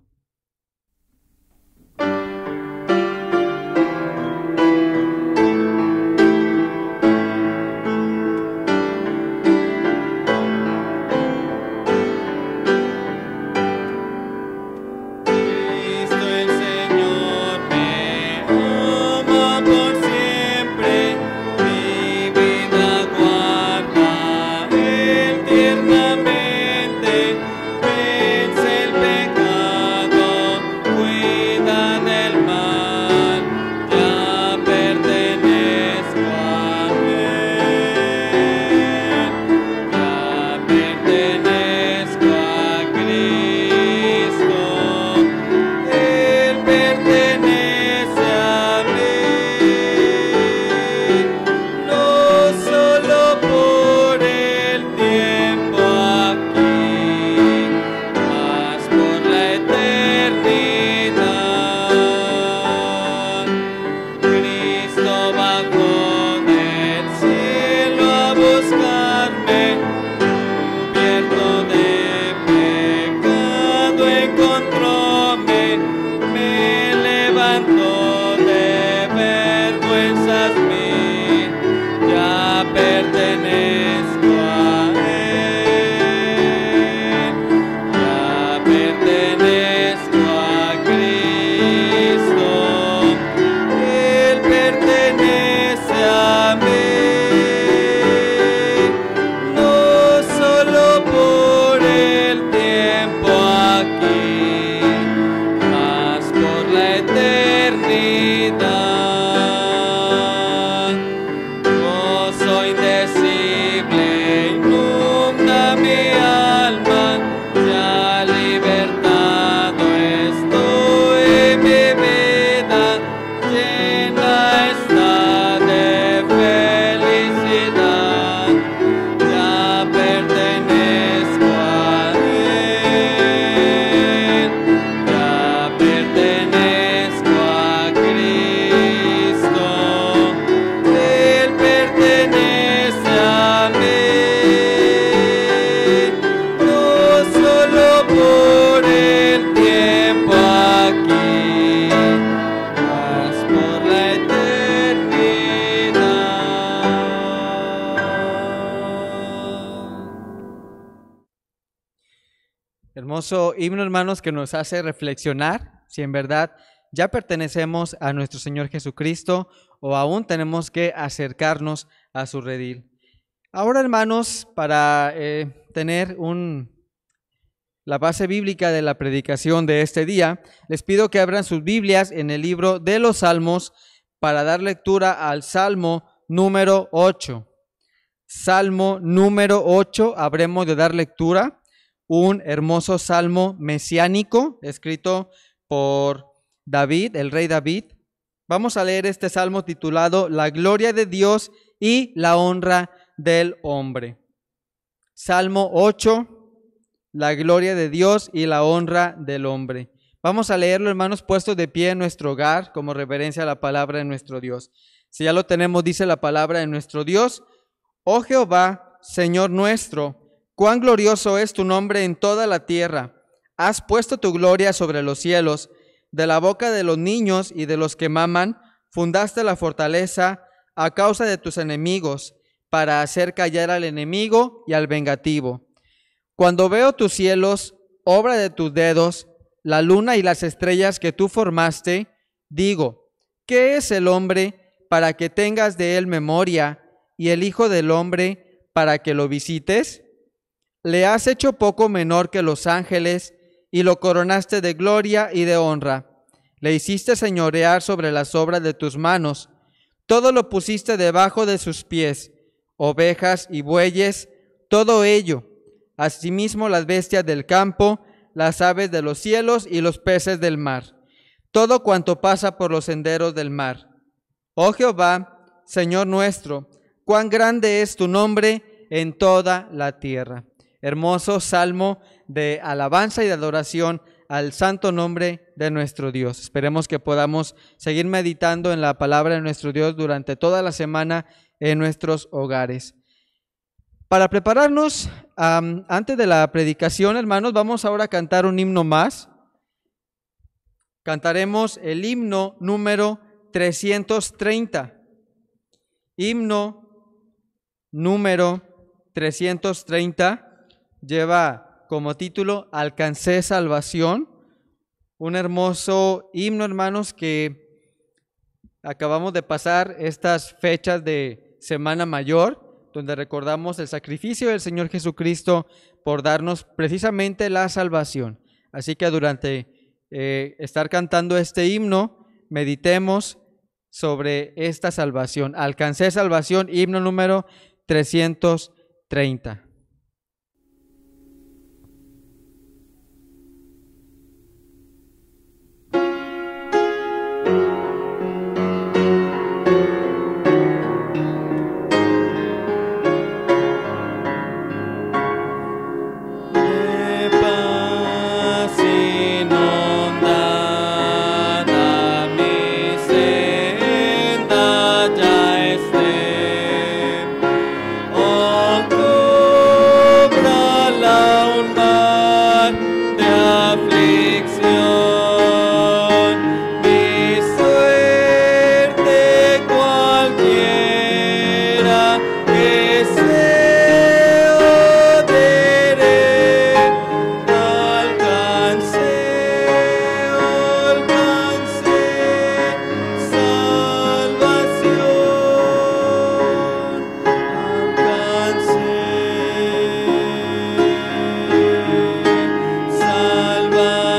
Hermoso himno, hermanos, que nos hace reflexionar si en verdad ya pertenecemos a nuestro Señor Jesucristo o aún tenemos que acercarnos a su redil. Ahora, hermanos, para tener la base bíblica de la predicación de este día, les pido que abran sus Biblias en el libro de los Salmos para dar lectura al Salmo número 8. Salmo número 8, habremos de dar lectura. Un hermoso salmo mesiánico escrito por David, el rey David. Vamos a leer este salmo titulado La gloria de Dios y la honra del hombre. Salmo 8, la gloria de Dios y la honra del hombre. Vamos a leerlo, hermanos, puestos de pie en nuestro hogar como reverencia a la palabra de nuestro Dios. Si ya lo tenemos, dice la palabra de nuestro Dios: Oh Jehová, Señor nuestro, Cuán glorioso es tu nombre en toda la tierra. Has puesto tu gloria sobre los cielos. De la boca de los niños y de los que maman, fundaste la fortaleza a causa de tus enemigos, para hacer callar al enemigo y al vengativo. Cuando veo tus cielos, obra de tus dedos, la luna y las estrellas que tú formaste, digo, ¿qué es el hombre para que tengas de él memoria, y el hijo del hombre para que lo visites? Le has hecho poco menor que los ángeles, y lo coronaste de gloria y de honra. Le hiciste señorear sobre las obras de tus manos. Todo lo pusiste debajo de sus pies, ovejas y bueyes, todo ello. Asimismo las bestias del campo, las aves de los cielos y los peces del mar, todo cuanto pasa por los senderos del mar. Oh Jehová, Señor nuestro, cuán grande es tu nombre en toda la tierra. Hermoso salmo de alabanza y de adoración al santo nombre de nuestro Dios. Esperemos que podamos seguir meditando en la palabra de nuestro Dios durante toda la semana en nuestros hogares. Para prepararnos, antes de la predicación, hermanos, vamos ahora a cantar un himno más. Cantaremos el himno número 330. Himno número 330 lleva como título Alcancé salvación. Un hermoso himno, hermanos, que acabamos de pasar estas fechas de Semana Mayor, donde recordamos el sacrificio del Señor Jesucristo por darnos precisamente la salvación. Así que durante estar cantando este himno, meditemos sobre esta salvación. Alcancé salvación, himno número 330. Salva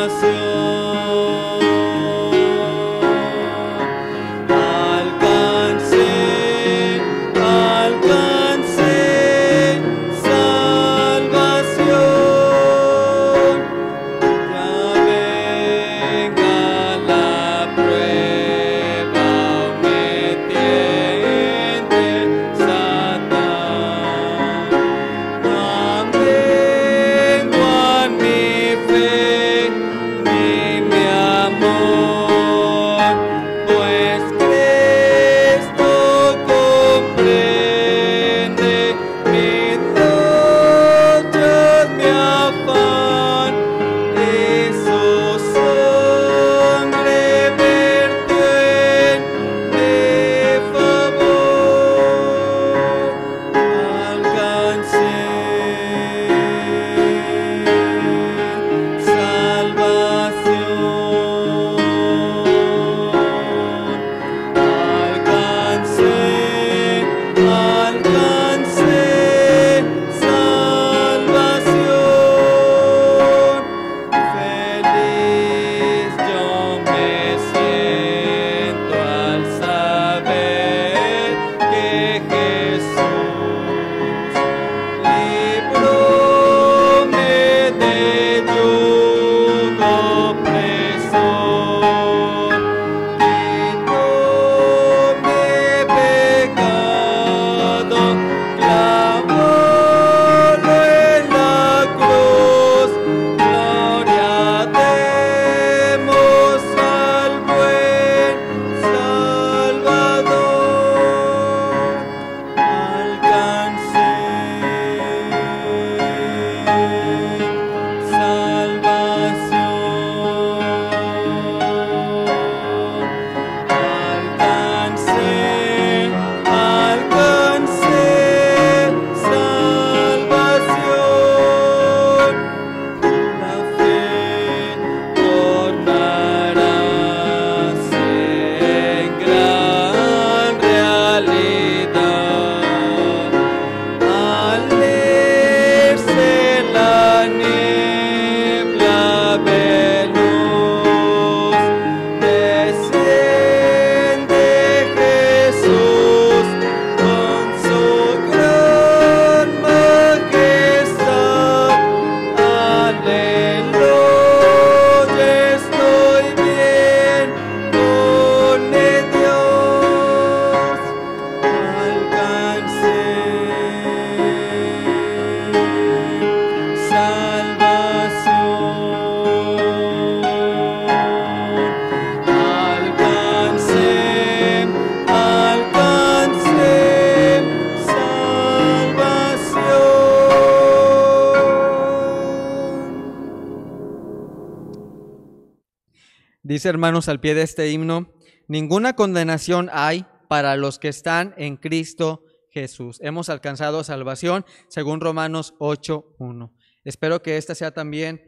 Dice, hermanos, al pie de este himno: ninguna condenación hay para los que están en Cristo Jesús. Hemos alcanzado salvación según Romanos 8:1. Espero que esta sea también,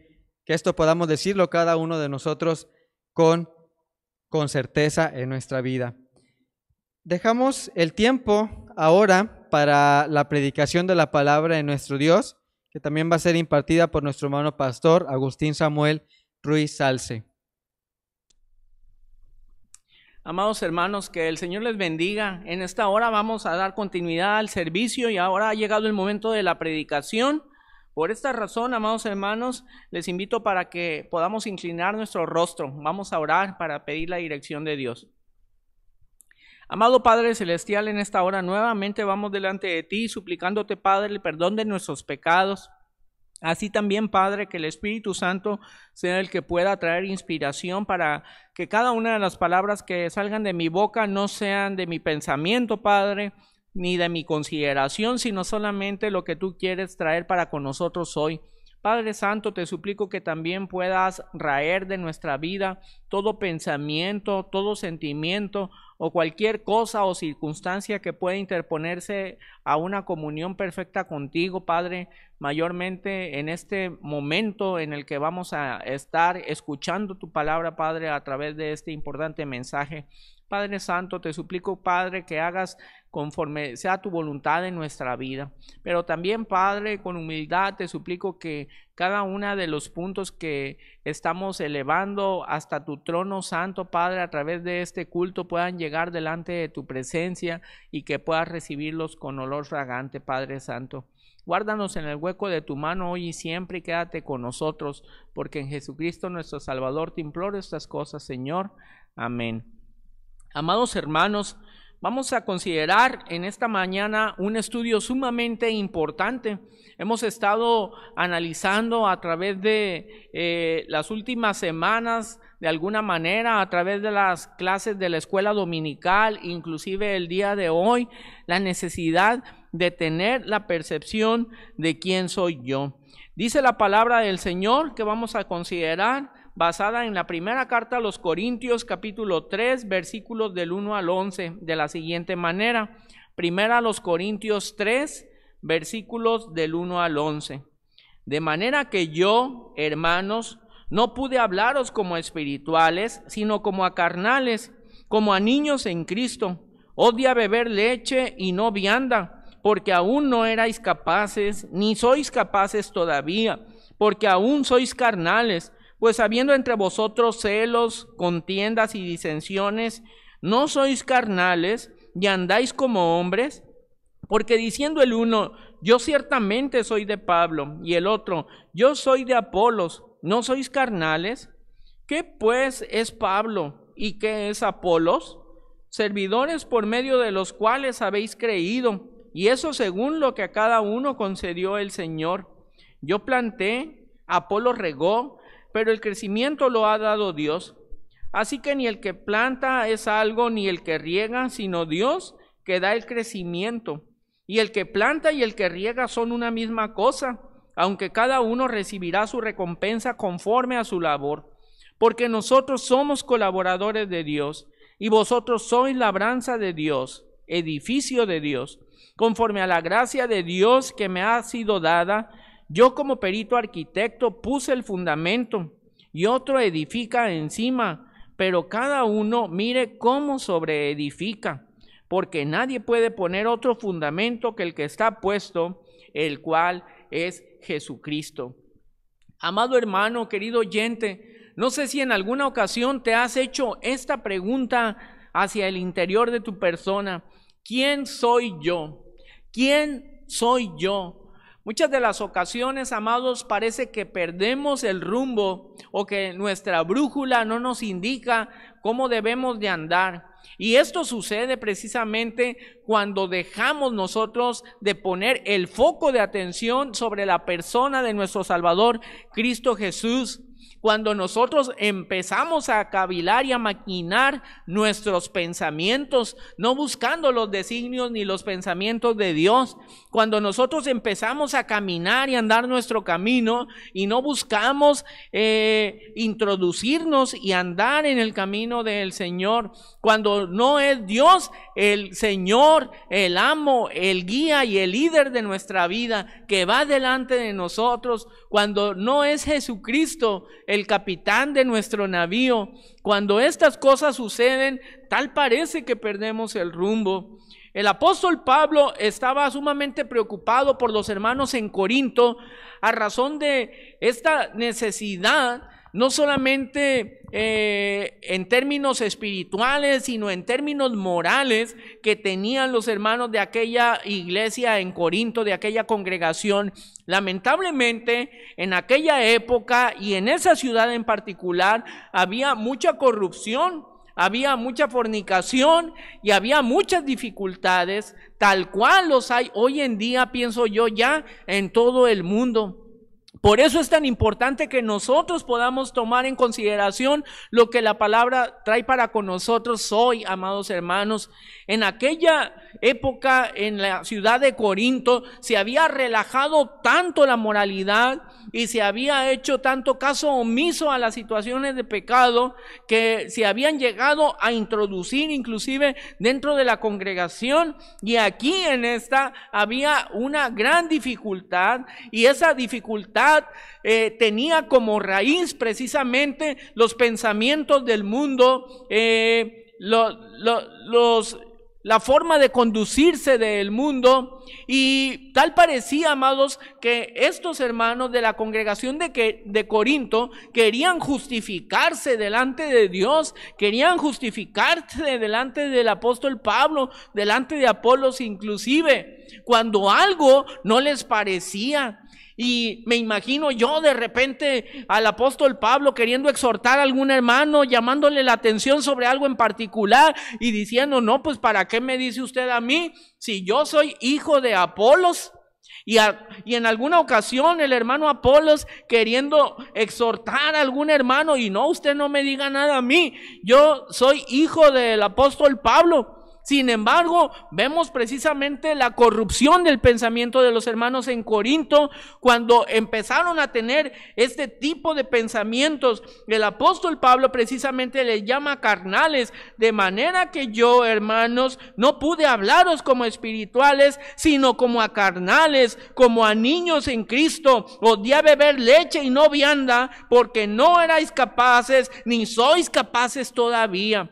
que esto podamos decirlo cada uno de nosotros con certeza en nuestra vida. Dejamos el tiempo ahora para la predicación de la palabra de nuestro Dios, que también va a ser impartida por nuestro hermano pastor Agustín Samuel Ruiz Salce. Amados hermanos, que el Señor les bendiga. En esta hora vamos a dar continuidad al servicio y ahora ha llegado el momento de la predicación. Por esta razón, amados hermanos, les invito para que podamos inclinar nuestro rostro. Vamos a orar para pedir la dirección de Dios. Amado Padre Celestial, en esta hora nuevamente vamos delante de ti, suplicándote, Padre, el perdón de nuestros pecados. Así también, Padre, que el Espíritu Santo sea el que pueda traer inspiración para que cada una de las palabras que salgan de mi boca no sean de mi pensamiento, Padre, ni de mi consideración, sino solamente lo que tú quieres traer para con nosotros hoy. Padre Santo, te suplico que también puedas raer de nuestra vida todo pensamiento, todo sentimiento o cualquier cosa o circunstancia que pueda interponerse a una comunión perfecta contigo, Padre, mayormente en este momento en el que vamos a estar escuchando tu palabra, Padre, a través de este importante mensaje. Padre Santo, te suplico, Padre, que hagas conforme sea tu voluntad en nuestra vida. Pero también, Padre, con humildad te suplico que cada uno de los puntos que estamos elevando hasta tu trono santo, Padre, a través de este culto puedan llegar delante de tu presencia y que puedas recibirlos con olor fragante, Padre Santo. Guárdanos en el hueco de tu mano hoy y siempre y quédate con nosotros, porque en Jesucristo nuestro Salvador te imploro estas cosas, Señor. Amén. Amados hermanos, vamos a considerar en esta mañana un estudio sumamente importante. Hemos estado analizando a través de las últimas semanas, de alguna manera, a través de las clases de la escuela dominical, inclusive el día de hoy, la necesidad de tener la percepción de quién soy yo. Dice la palabra del Señor que vamos a considerar, basada en la primera carta a los Corintios, capítulo 3, versículos del 1 al 11, de la siguiente manera. Primera a los Corintios 3, versículos del 1 al 11. De manera que yo, hermanos, no pude hablaros como a espirituales, sino como a carnales, como a niños en Cristo. Odia beber leche y no vianda, porque aún no erais capaces, ni sois capaces todavía, porque aún sois carnales. Pues habiendo entre vosotros celos, contiendas y disensiones, ¿no sois carnales y andáis como hombres? Porque diciendo el uno, yo ciertamente soy de Pablo, y el otro, yo soy de Apolos, ¿no sois carnales? ¿Qué pues es Pablo y qué es Apolos? Servidores por medio de los cuales habéis creído, y eso según lo que a cada uno concedió el Señor. Yo planté, Apolos regó, pero el crecimiento lo ha dado Dios. Así que ni el que planta es algo, ni el que riega, sino Dios que da el crecimiento. Y el que planta y el que riega son una misma cosa, aunque cada uno recibirá su recompensa conforme a su labor. Porque nosotros somos colaboradores de Dios, y vosotros sois labranza de Dios, edificio de Dios. Conforme a la gracia de Dios que me ha sido dada, yo como perito arquitecto puse el fundamento y otro edifica encima, pero cada uno mire cómo sobreedifica, porque nadie puede poner otro fundamento que el que está puesto, el cual es Jesucristo. Amado hermano, querido oyente, no sé si en alguna ocasión te has hecho esta pregunta hacia el interior de tu persona: ¿quién soy yo? ¿Quién soy yo? Muchas de las ocasiones, amados, parece que perdemos el rumbo o que nuestra brújula no nos indica cómo debemos de andar. Y esto sucede precisamente cuando dejamos nosotros de poner el foco de atención sobre la persona de nuestro Salvador, Cristo Jesús. Cuando nosotros empezamos a cavilar y a maquinar nuestros pensamientos, no buscando los designios ni los pensamientos de Dios. Cuando nosotros empezamos a caminar y andar nuestro camino y no buscamos introducirnos y andar en el camino del Señor. Cuando no es Dios el Señor, el amo, el guía y el líder de nuestra vida que va delante de nosotros. Cuando no es Jesucristo el capitán de nuestro navío. Cuando estas cosas suceden, tal parece que perdemos el rumbo. El apóstol Pablo estaba sumamente preocupado por los hermanos en Corinto a razón de esta necesidad, no solamente en términos espirituales, sino en términos morales que tenían los hermanos de aquella iglesia en Corinto, de aquella congregación. Lamentablemente, en aquella época y en esa ciudad en particular, había mucha corrupción, había mucha fornicación y había muchas dificultades, tal cual los hay hoy en día, pienso yo, ya en todo el mundo. Por eso es tan importante que nosotros podamos tomar en consideración lo que la palabra trae para con nosotros hoy, amados hermanos. En aquella época, en la ciudad de Corinto, se había relajado tanto la moralidad y se había hecho tanto caso omiso a las situaciones de pecado que se habían llegado a introducir inclusive dentro de la congregación. Y aquí en esta había una gran dificultad, y esa dificultad tenía como raíz precisamente los pensamientos del mundo, la forma de conducirse del mundo. Y tal parecía, amados, que estos hermanos de la congregación de Corinto querían justificarse delante de Dios, querían justificarse delante del apóstol Pablo, delante de Apolos inclusive, cuando algo no les parecía. Y me imagino yo de repente al apóstol Pablo queriendo exhortar a algún hermano, llamándole la atención sobre algo en particular y diciendo: no, pues ¿para qué me dice usted a mí si yo soy hijo de Apolos? Y en alguna ocasión el hermano Apolos queriendo exhortar a algún hermano: y no, usted no me diga nada a mí, yo soy hijo del apóstol Pablo. Sin embargo, vemos precisamente la corrupción del pensamiento de los hermanos en Corinto cuando empezaron a tener este tipo de pensamientos. El apóstol Pablo precisamente les llama carnales, de manera que yo, hermanos, no pude hablaros como espirituales, sino como a carnales, como a niños en Cristo. Os di a beber leche y no vianda, porque no erais capaces, ni sois capaces todavía.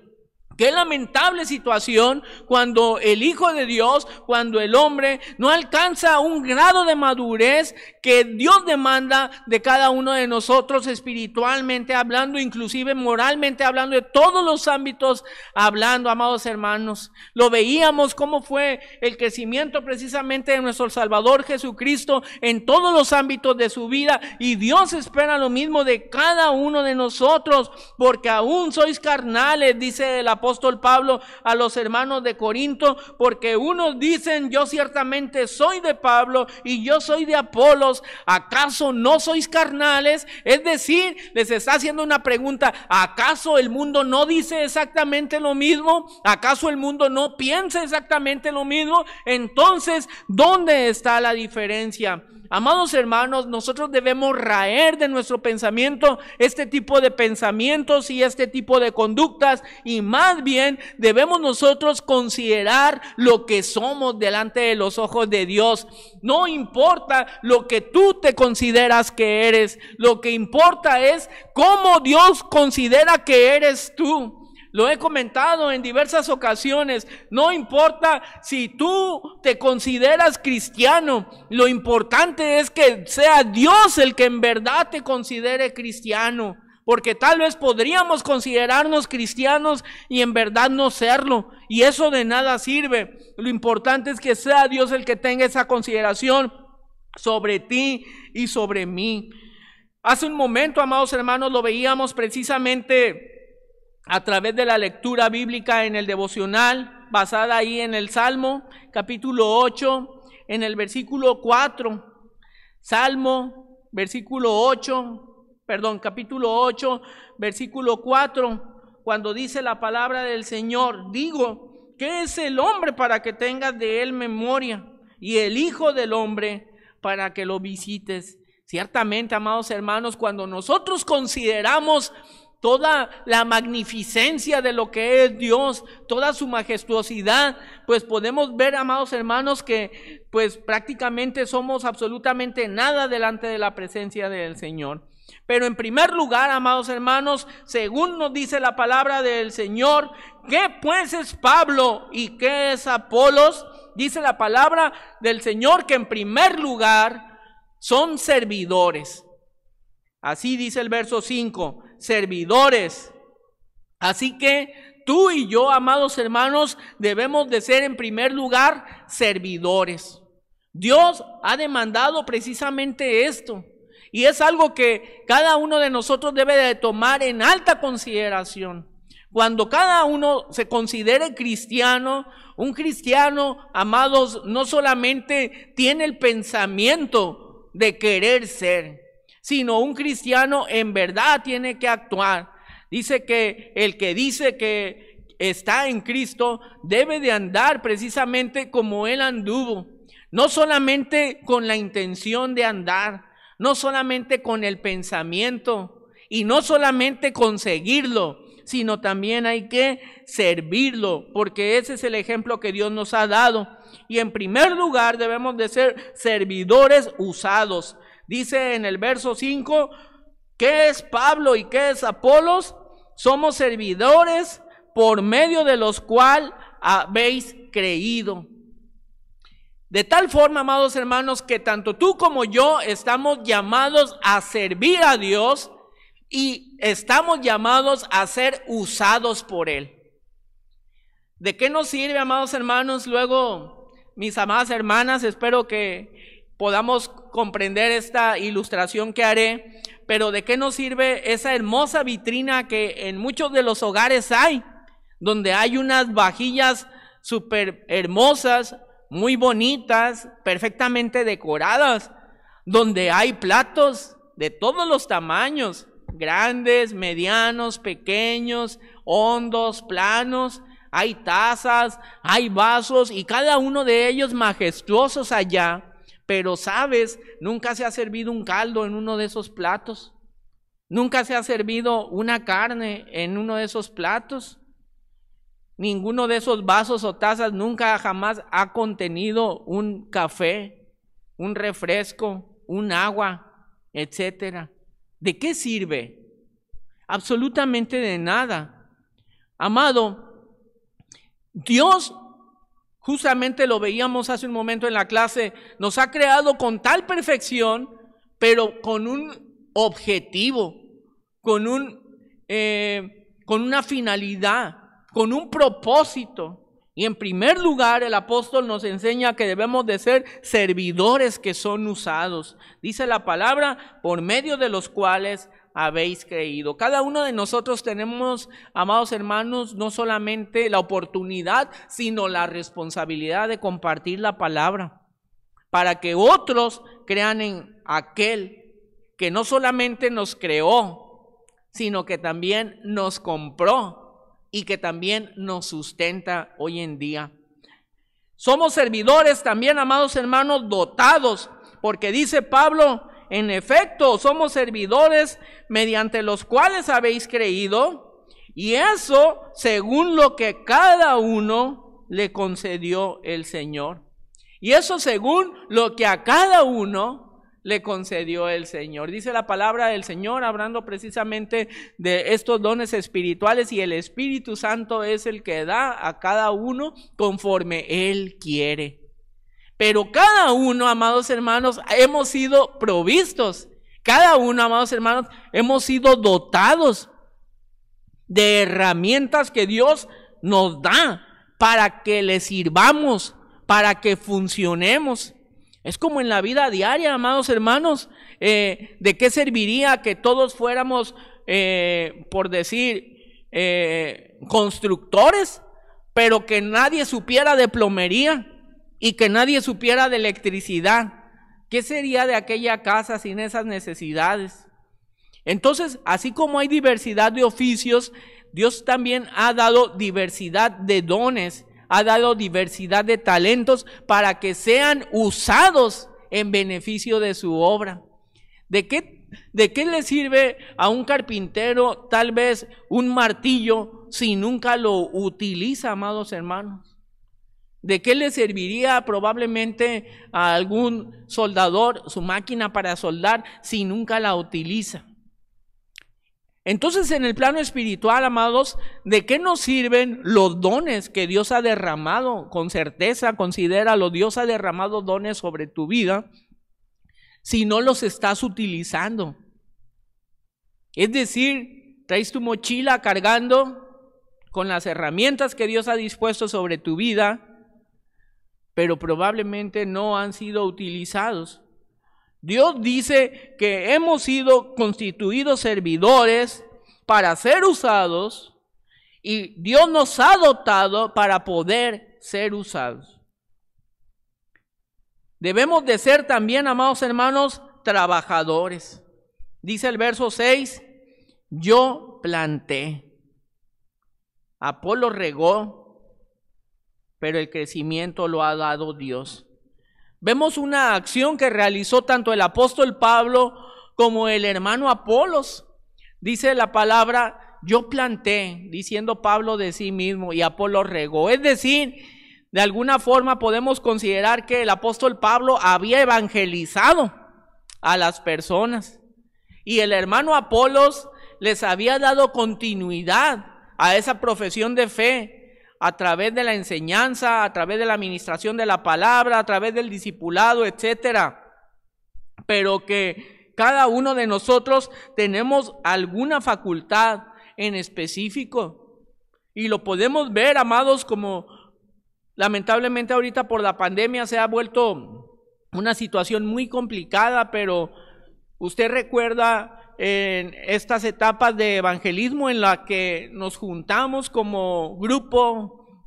Qué lamentable situación cuando el Hijo de Dios, cuando el hombre no alcanza un grado de madurez que Dios demanda de cada uno de nosotros, espiritualmente hablando, inclusive moralmente hablando, de todos los ámbitos hablando, amados hermanos. Lo veíamos cómo fue el crecimiento precisamente de nuestro Salvador Jesucristo en todos los ámbitos de su vida, y Dios espera lo mismo de cada uno de nosotros, porque aún sois carnales, dice el apóstol Pablo a los hermanos de Corinto, porque unos dicen: yo ciertamente soy de Pablo y yo soy de Apolos. ¿Acaso no sois carnales? Es decir, les está haciendo una pregunta: ¿acaso el mundo no dice exactamente lo mismo? ¿Acaso el mundo no piensa exactamente lo mismo? Entonces, ¿dónde está la diferencia? Amados hermanos, nosotros debemos raer de nuestro pensamiento este tipo de pensamientos y este tipo de conductas, y más bien debemos nosotros considerar lo que somos delante de los ojos de Dios. No importa lo que tú te consideras que eres, lo que importa es cómo Dios considera que eres tú. Lo he comentado en diversas ocasiones. No importa si tú te consideras cristiano, lo importante es que sea Dios el que en verdad te considere cristiano, porque tal vez podríamos considerarnos cristianos y en verdad no serlo, y eso de nada sirve. Lo importante es que sea Dios el que tenga esa consideración sobre ti y sobre mí. Hace un momento, amados hermanos, lo veíamos precisamente a través de la lectura bíblica en el devocional, basada ahí en el Salmo, capítulo 8, en el versículo 4. Salmo, versículo 8, capítulo 8, versículo 4, cuando dice la palabra del Señor: digo, ¿qué es el hombre para que tengas de él memoria? Y el Hijo del Hombre para que lo visites. Ciertamente, amados hermanos, cuando nosotros consideramos toda la magnificencia de lo que es Dios, toda su majestuosidad, pues podemos ver, amados hermanos, que pues prácticamente somos absolutamente nada delante de la presencia del Señor. Pero en primer lugar, amados hermanos, según nos dice la palabra del Señor, ¿qué pues es Pablo y qué es Apolos? Dice la palabra del Señor que en primer lugar son servidores. Así dice el verso 5, servidores. Así que tú y yo, amados hermanos, debemos de ser en primer lugar servidores. Dios ha demandado precisamente esto. Y es algo que cada uno de nosotros debe de tomar en alta consideración. Cuando cada uno se considere cristiano, un cristiano, amados, no solamente tiene el pensamiento de querer ser, sino un cristiano en verdad tiene que actuar. Dice que el que dice que está en Cristo debe de andar precisamente como Él anduvo. No solamente con la intención de andar, no solamente con el pensamiento y no solamente conseguirlo, sino también hay que servirlo, porque ese es el ejemplo que Dios nos ha dado. Y en primer lugar debemos de ser servidores usados. Dice en el verso 5, ¿qué es Pablo y qué es Apolos? Somos servidores por medio de los cuales habéis creído. De tal forma, amados hermanos, que tanto tú como yo estamos llamados a servir a Dios y estamos llamados a ser usados por Él. ¿De qué nos sirve, amados hermanos? Luego, mis amadas hermanas, espero que podamos comprender esta ilustración que haré, pero ¿de qué nos sirve esa hermosa vitrina que en muchos de los hogares hay? Donde hay unas vajillas súper hermosas, muy bonitas, perfectamente decoradas, donde hay platos de todos los tamaños, grandes, medianos, pequeños, hondos, planos, hay tazas, hay vasos y cada uno de ellos majestuosos allá, pero sabes, nunca se ha servido un caldo en uno de esos platos, nunca se ha servido una carne en uno de esos platos. Ninguno de esos vasos o tazas nunca jamás ha contenido un café, un refresco, un agua, etcétera. ¿De qué sirve? Absolutamente de nada. Amado, Dios, justamente lo veíamos hace un momento en la clase, nos ha creado con tal perfección, pero con un objetivo, con una finalidad, con un propósito. Y en primer lugar el apóstol nos enseña que debemos de ser servidores que son usados. Dice la palabra, por medio de los cuales habéis creído. Cada uno de nosotros tenemos, amados hermanos, no solamente la oportunidad, sino la responsabilidad de compartir la palabra, para que otros crean en aquel que no solamente nos creó, sino que también nos compró y que también nos sustenta hoy en día. Somos servidores también, amados hermanos, dotados, porque dice Pablo, en efecto, somos servidores mediante los cuales habéis creído, y eso según lo que cada uno le concedió el Señor. Y eso según lo que a cada uno le concedió el Señor. Dice la palabra del Señor, hablando precisamente de estos dones espirituales, y el Espíritu Santo es el que da a cada uno conforme Él quiere. Pero cada uno, amados hermanos, hemos sido provistos. Cada uno, amados hermanos, hemos sido dotados de herramientas que Dios nos da para que le sirvamos, para que funcionemos. Es como en la vida diaria, amados hermanos. ¿De qué serviría que todos fuéramos, por decir, constructores, pero que nadie supiera de plomería y que nadie supiera de electricidad? ¿Qué sería de aquella casa sin esas necesidades? Entonces, así como hay diversidad de oficios, Dios también ha dado diversidad de dones, ha dado diversidad de talentos para que sean usados en beneficio de su obra. ¿De qué le sirve a un carpintero tal vez un martillo si nunca lo utiliza, amados hermanos? ¿De qué le serviría probablemente a algún soldador su máquina para soldar si nunca la utiliza? Entonces, en el plano espiritual, amados, ¿de qué nos sirven los dones que Dios ha derramado? Con certeza, considéralo, Dios ha derramado dones sobre tu vida si no los estás utilizando. Es decir, traes tu mochila cargando con las herramientas que Dios ha dispuesto sobre tu vida, pero probablemente no han sido utilizados. Dios dice que hemos sido constituidos servidores para ser usados y Dios nos ha dotado para poder ser usados. Debemos de ser también, amados hermanos, trabajadores. Dice el verso 6, yo planté, Apolo regó, pero el crecimiento lo ha dado Dios. Vemos una acción que realizó tanto el apóstol Pablo como el hermano Apolos. Dice la palabra, yo planté, diciendo Pablo de sí mismo, y Apolo regó. Es decir, de alguna forma podemos considerar que el apóstol Pablo había evangelizado a las personas. Y el hermano Apolos les había dado continuidad a esa profesión de fe a través de la enseñanza, a través de la administración de la palabra, a través del discipulado, etcétera. Pero que cada uno de nosotros tenemos alguna facultad en específico. Y lo podemos ver, amados, como lamentablemente ahorita por la pandemia se ha vuelto una situación muy complicada, pero usted recuerda en estas etapas de evangelismo en la que nos juntamos como grupo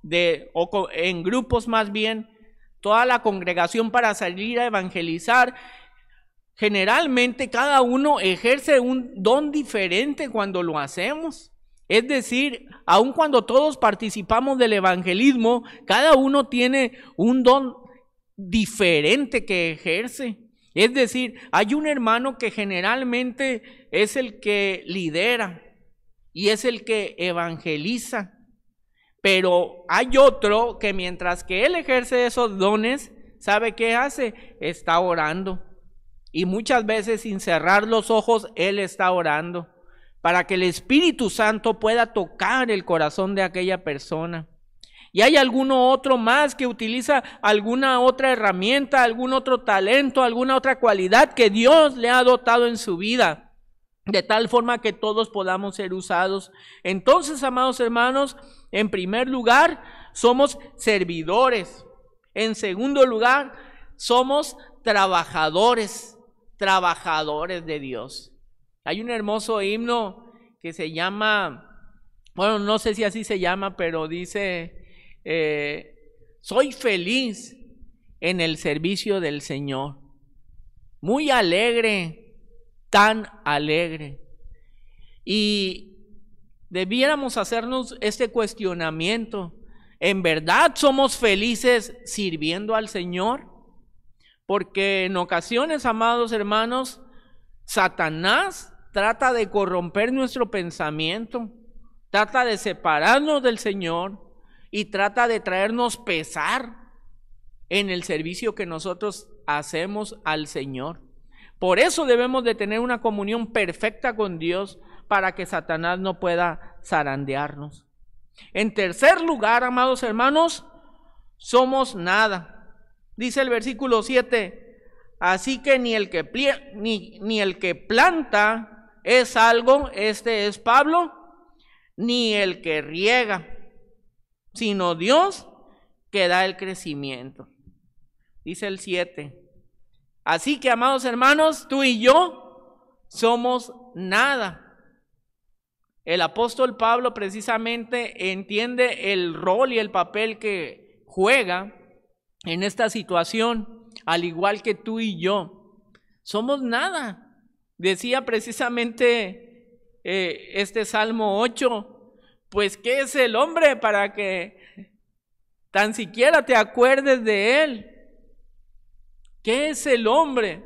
en grupos más bien, toda la congregación para salir a evangelizar. Generalmente cada uno ejerce un don diferente cuando lo hacemos. Es decir, aun cuando todos participamos del evangelismo, cada uno tiene un don diferente que ejerce. Es decir, hay un hermano que generalmente es el que lidera y es el que evangeliza, pero hay otro que mientras que él ejerce esos dones, ¿sabe qué hace? Está orando, y muchas veces sin cerrar los ojos él está orando para que el Espíritu Santo pueda tocar el corazón de aquella persona. Y hay alguno otro más que utiliza alguna otra herramienta, algún otro talento, alguna otra cualidad que Dios le ha dotado en su vida, de tal forma que todos podamos ser usados. Entonces, amados hermanos, en primer lugar, somos servidores. En segundo lugar, somos trabajadores de Dios. Hay un hermoso himno que se llama, bueno, no sé si así se llama, pero dice... soy feliz en el servicio del Señor, muy alegre, tan alegre. Y debiéramos hacernos este cuestionamiento: ¿en verdad somos felices sirviendo al Señor? Porque en ocasiones, amados hermanos, Satanás trata de corromper nuestro pensamiento, trata de separarnos del Señor y trata de traernos pesar en el servicio que nosotros hacemos al Señor. Por eso debemos de tener una comunión perfecta con Dios para que Satanás no pueda zarandearnos. En tercer lugar, amados hermanos, somos nada. Dice el versículo 7, así que ni el que planta es algo, este es Pablo, ni el que riega, sino Dios que da el crecimiento. Dice el 7. Así que, amados hermanos, tú y yo somos nada. El apóstol Pablo precisamente entiende el rol y el papel que juega en esta situación, al igual que tú y yo. Somos nada. Decía precisamente este Salmo 8, pues ¿qué es el hombre para que tan siquiera te acuerdes de él? ¿Qué es el hombre?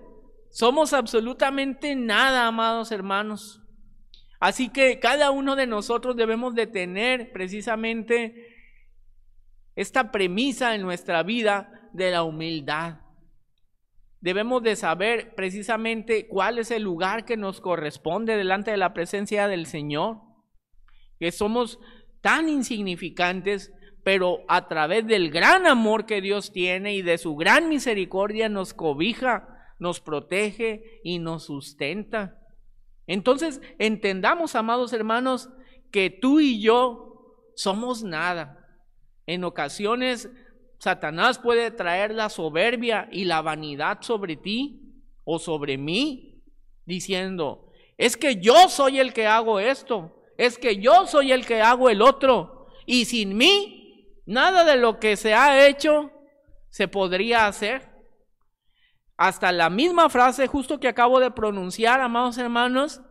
Somos absolutamente nada, amados hermanos. Así que cada uno de nosotros debemos de tener precisamente esta premisa en nuestra vida de la humildad. Debemos de saber precisamente cuál es el lugar que nos corresponde delante de la presencia del Señor, que somos tan insignificantes, pero a través del gran amor que Dios tiene y de su gran misericordia nos cobija, nos protege y nos sustenta. Entonces entendamos, amados hermanos, que tú y yo somos nada. En ocasiones Satanás puede traer la soberbia y la vanidad sobre ti o sobre mí, diciendo, es que yo soy el que hago esto, es que yo soy el que hago el otro, y sin mí nada de lo que se ha hecho se podría hacer. Hasta la misma frase justo que acabo de pronunciar, amados hermanos,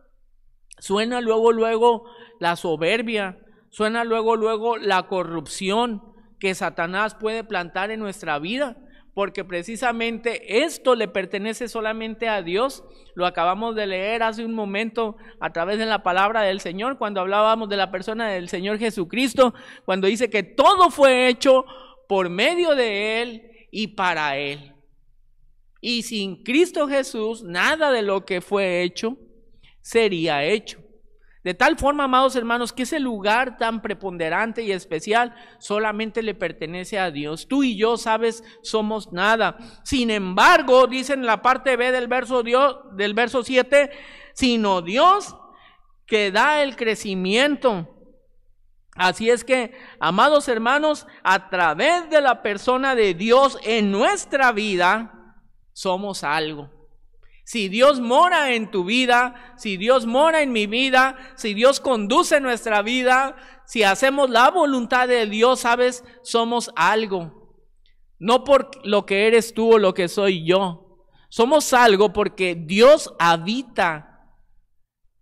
suena luego la soberbia, suena luego la corrupción que Satanás puede plantar en nuestra vida, porque precisamente esto le pertenece solamente a Dios. Lo acabamos de leer hace un momento a través de la palabra del Señor, cuando hablábamos de la persona del Señor Jesucristo, cuando dice que todo fue hecho por medio de Él y para Él. Y sin Cristo Jesús, nada de lo que fue hecho sería hecho. De tal forma, amados hermanos, que ese lugar tan preponderante y especial solamente le pertenece a Dios. Tú y yo, sabes, somos nada. Sin embargo, dice en la parte B del verso 7, sino Dios que da el crecimiento. Así es que, amados hermanos, a través de la persona de Dios en nuestra vida, somos algo. Si Dios mora en tu vida, si Dios mora en mi vida, si Dios conduce nuestra vida, si hacemos la voluntad de Dios, sabes, somos algo. No por lo que eres tú o lo que soy yo. Somos algo porque Dios habita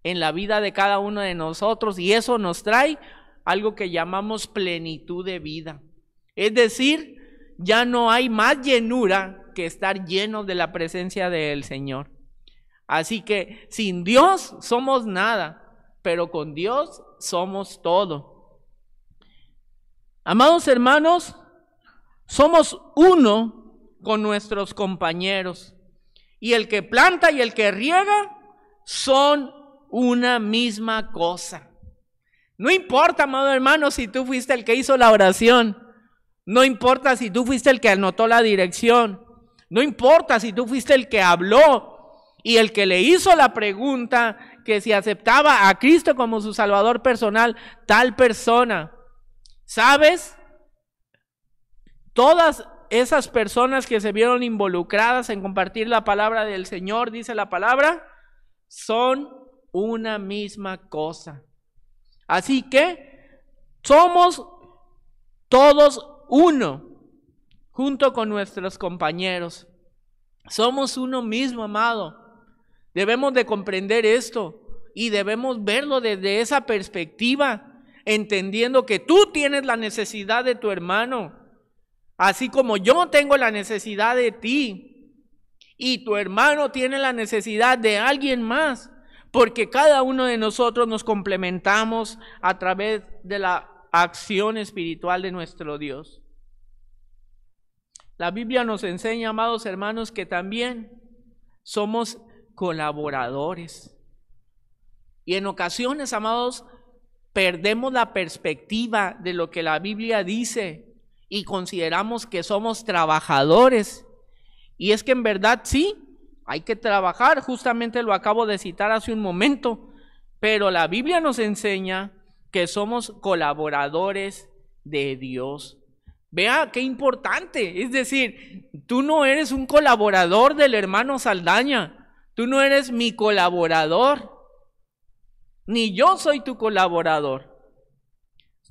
en la vida de cada uno de nosotros, y eso nos trae algo que llamamos plenitud de vida. Es decir, ya no hay más llenura que estar llenos de la presencia del Señor. Así que sin Dios somos nada, pero con Dios somos todo. Amados hermanos, somos uno con nuestros compañeros, y el que planta y el que riega son una misma cosa. No importa, amado hermano, si tú fuiste el que hizo la oración, no importa si tú fuiste el que anotó la dirección, no importa si tú fuiste el que habló y el que le hizo la pregunta que si aceptaba a Cristo como su Salvador personal, tal persona. ¿Sabes? Todas esas personas que se vieron involucradas en compartir la palabra del Señor, dice la palabra, son una misma cosa. Así que somos todos uno, junto con nuestros compañeros. Somos uno mismo, amado. Debemos de comprender esto y debemos verlo desde esa perspectiva, entendiendo que tú tienes la necesidad de tu hermano, así como yo tengo la necesidad de ti, y tu hermano tiene la necesidad de alguien más, porque cada uno de nosotros nos complementamos a través de la acción espiritual de nuestro Dios. La Biblia nos enseña, amados hermanos, que también somos colaboradores. Y en ocasiones, amados, perdemos la perspectiva de lo que la Biblia dice y consideramos que somos trabajadores. Y es que en verdad sí, hay que trabajar, justamente lo acabo de citar hace un momento, pero la Biblia nos enseña que somos colaboradores de Dios. Vea qué importante, es decir, tú no eres un colaborador del hermano Saldaña, tú no eres mi colaborador, ni yo soy tu colaborador.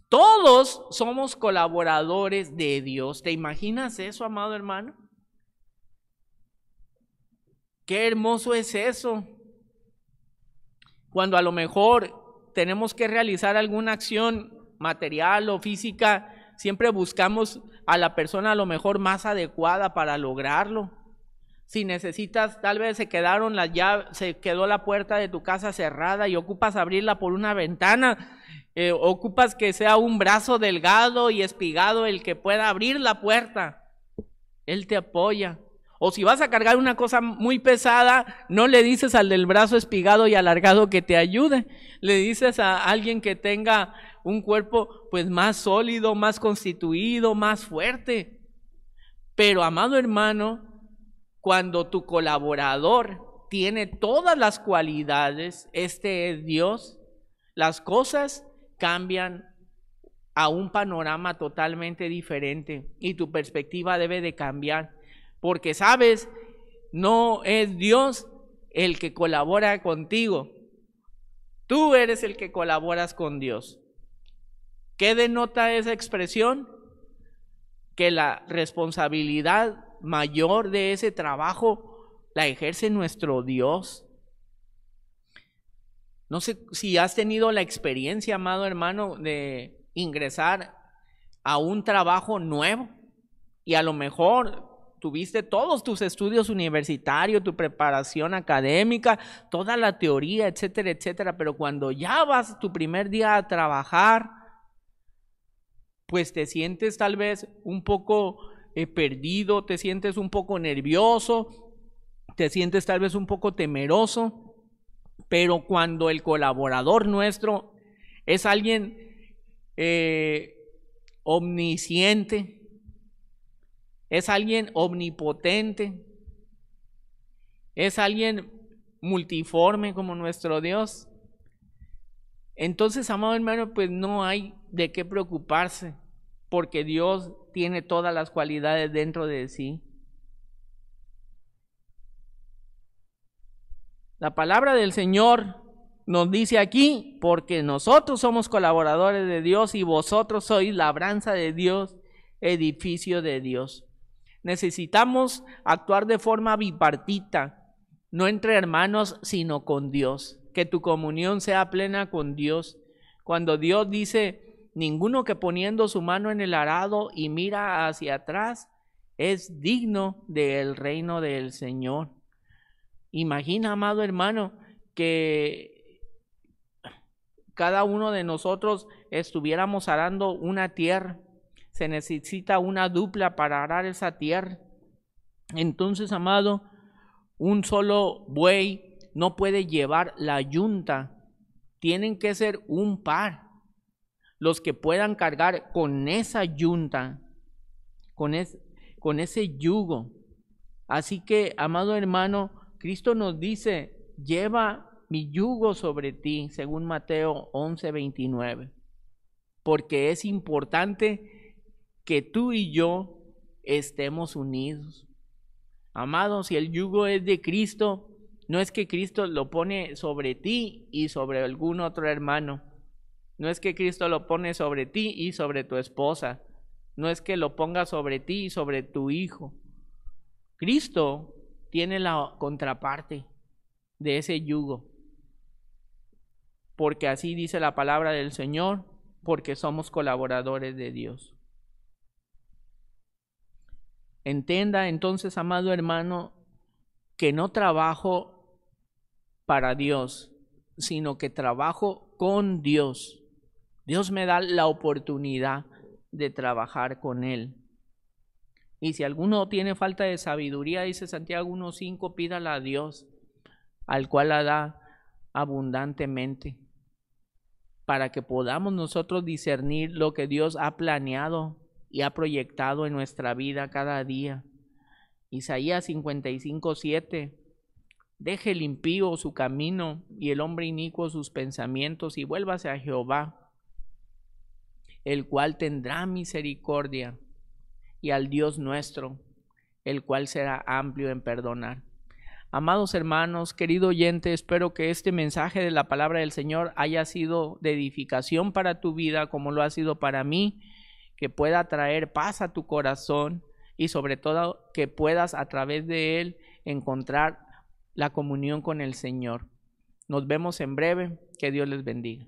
Todos somos colaboradores de Dios. ¿Te imaginas eso, amado hermano? Qué hermoso es eso. Cuando a lo mejor tenemos que realizar alguna acción material o física, siempre buscamos a la persona a lo mejor más adecuada para lograrlo. Si necesitas, tal vez se quedó la puerta de tu casa cerrada y ocupas abrirla por una ventana, ocupas que sea un brazo delgado y espigado el que pueda abrir la puerta. Él te apoya. O si vas a cargar una cosa muy pesada, no le dices al del brazo espigado y alargado que te ayude. Le dices a alguien que tenga un cuerpo pues más sólido, más constituido, más fuerte. Pero amado hermano, cuando tu colaborador tiene todas las cualidades, este es Dios, las cosas cambian a un panorama totalmente diferente y tu perspectiva debe de cambiar. Porque sabes, no es Dios el que colabora contigo, tú eres el que colaboras con Dios. ¿Qué denota esa expresión? Que la responsabilidad mayor de ese trabajo la ejerce nuestro Dios. No sé si has tenido la experiencia, amado hermano, de ingresar a un trabajo nuevo y a lo mejor tuviste todos tus estudios universitarios, tu preparación académica, toda la teoría, etcétera, etcétera, pero cuando ya vas tu primer día a trabajar, pues te sientes tal vez un poco perdido, te sientes un poco nervioso, te sientes tal vez un poco temeroso, pero cuando el colaborador nuestro es alguien omnisciente, es alguien omnipotente, es alguien multiforme como nuestro Dios, entonces, amado hermano, pues no hay de qué preocuparse, porque Dios tiene todas las cualidades dentro de sí. La palabra del Señor nos dice aquí, porque nosotros somos colaboradores de Dios y vosotros sois labranza de Dios, edificio de Dios. Necesitamos actuar de forma bipartita, no entre hermanos, sino con Dios. Que tu comunión sea plena con Dios. Cuando Dios dice, ninguno que poniendo su mano en el arado y mira hacia atrás es digno del reino del Señor. Imagina, amado hermano, que cada uno de nosotros estuviéramos arando una tierra. Se necesita una dupla para arar esa tierra. Entonces, amado, un solo buey no puede llevar la yunta. Tienen que ser un par los que puedan cargar con esa yunta, con ese yugo. Así que, amado hermano, Cristo nos dice, lleva mi yugo sobre ti, según Mateo 11:29, porque es importante que tú y yo estemos unidos. Amados, si el yugo es de Cristo, no es que Cristo lo pone sobre ti y sobre algún otro hermano. No es que Cristo lo pone sobre ti y sobre tu esposa. No es que lo ponga sobre ti y sobre tu hijo. Cristo tiene la contraparte de ese yugo. Porque así dice la palabra del Señor, porque somos colaboradores de Dios. Entienda entonces, amado hermano, que no trabajo para Dios, sino que trabajo con Dios. Dios me da la oportunidad de trabajar con Él. Y si alguno tiene falta de sabiduría, dice Santiago 1:5, pídala a Dios, al cual la da abundantemente, para que podamos nosotros discernir lo que Dios ha planeado y ha proyectado en nuestra vida cada día. Isaías 55:7, deje el impío su camino y el hombre inicuo sus pensamientos y vuélvase a Jehová, el cual tendrá misericordia, y al Dios nuestro, el cual será amplio en perdonar. Amados hermanos, querido oyente, espero que este mensaje de la palabra del Señor haya sido de edificación para tu vida, como lo ha sido para mí, que pueda traer paz a tu corazón y sobre todo que puedas a través de él encontrar la comunión con el Señor. Nos vemos en breve. Que Dios les bendiga.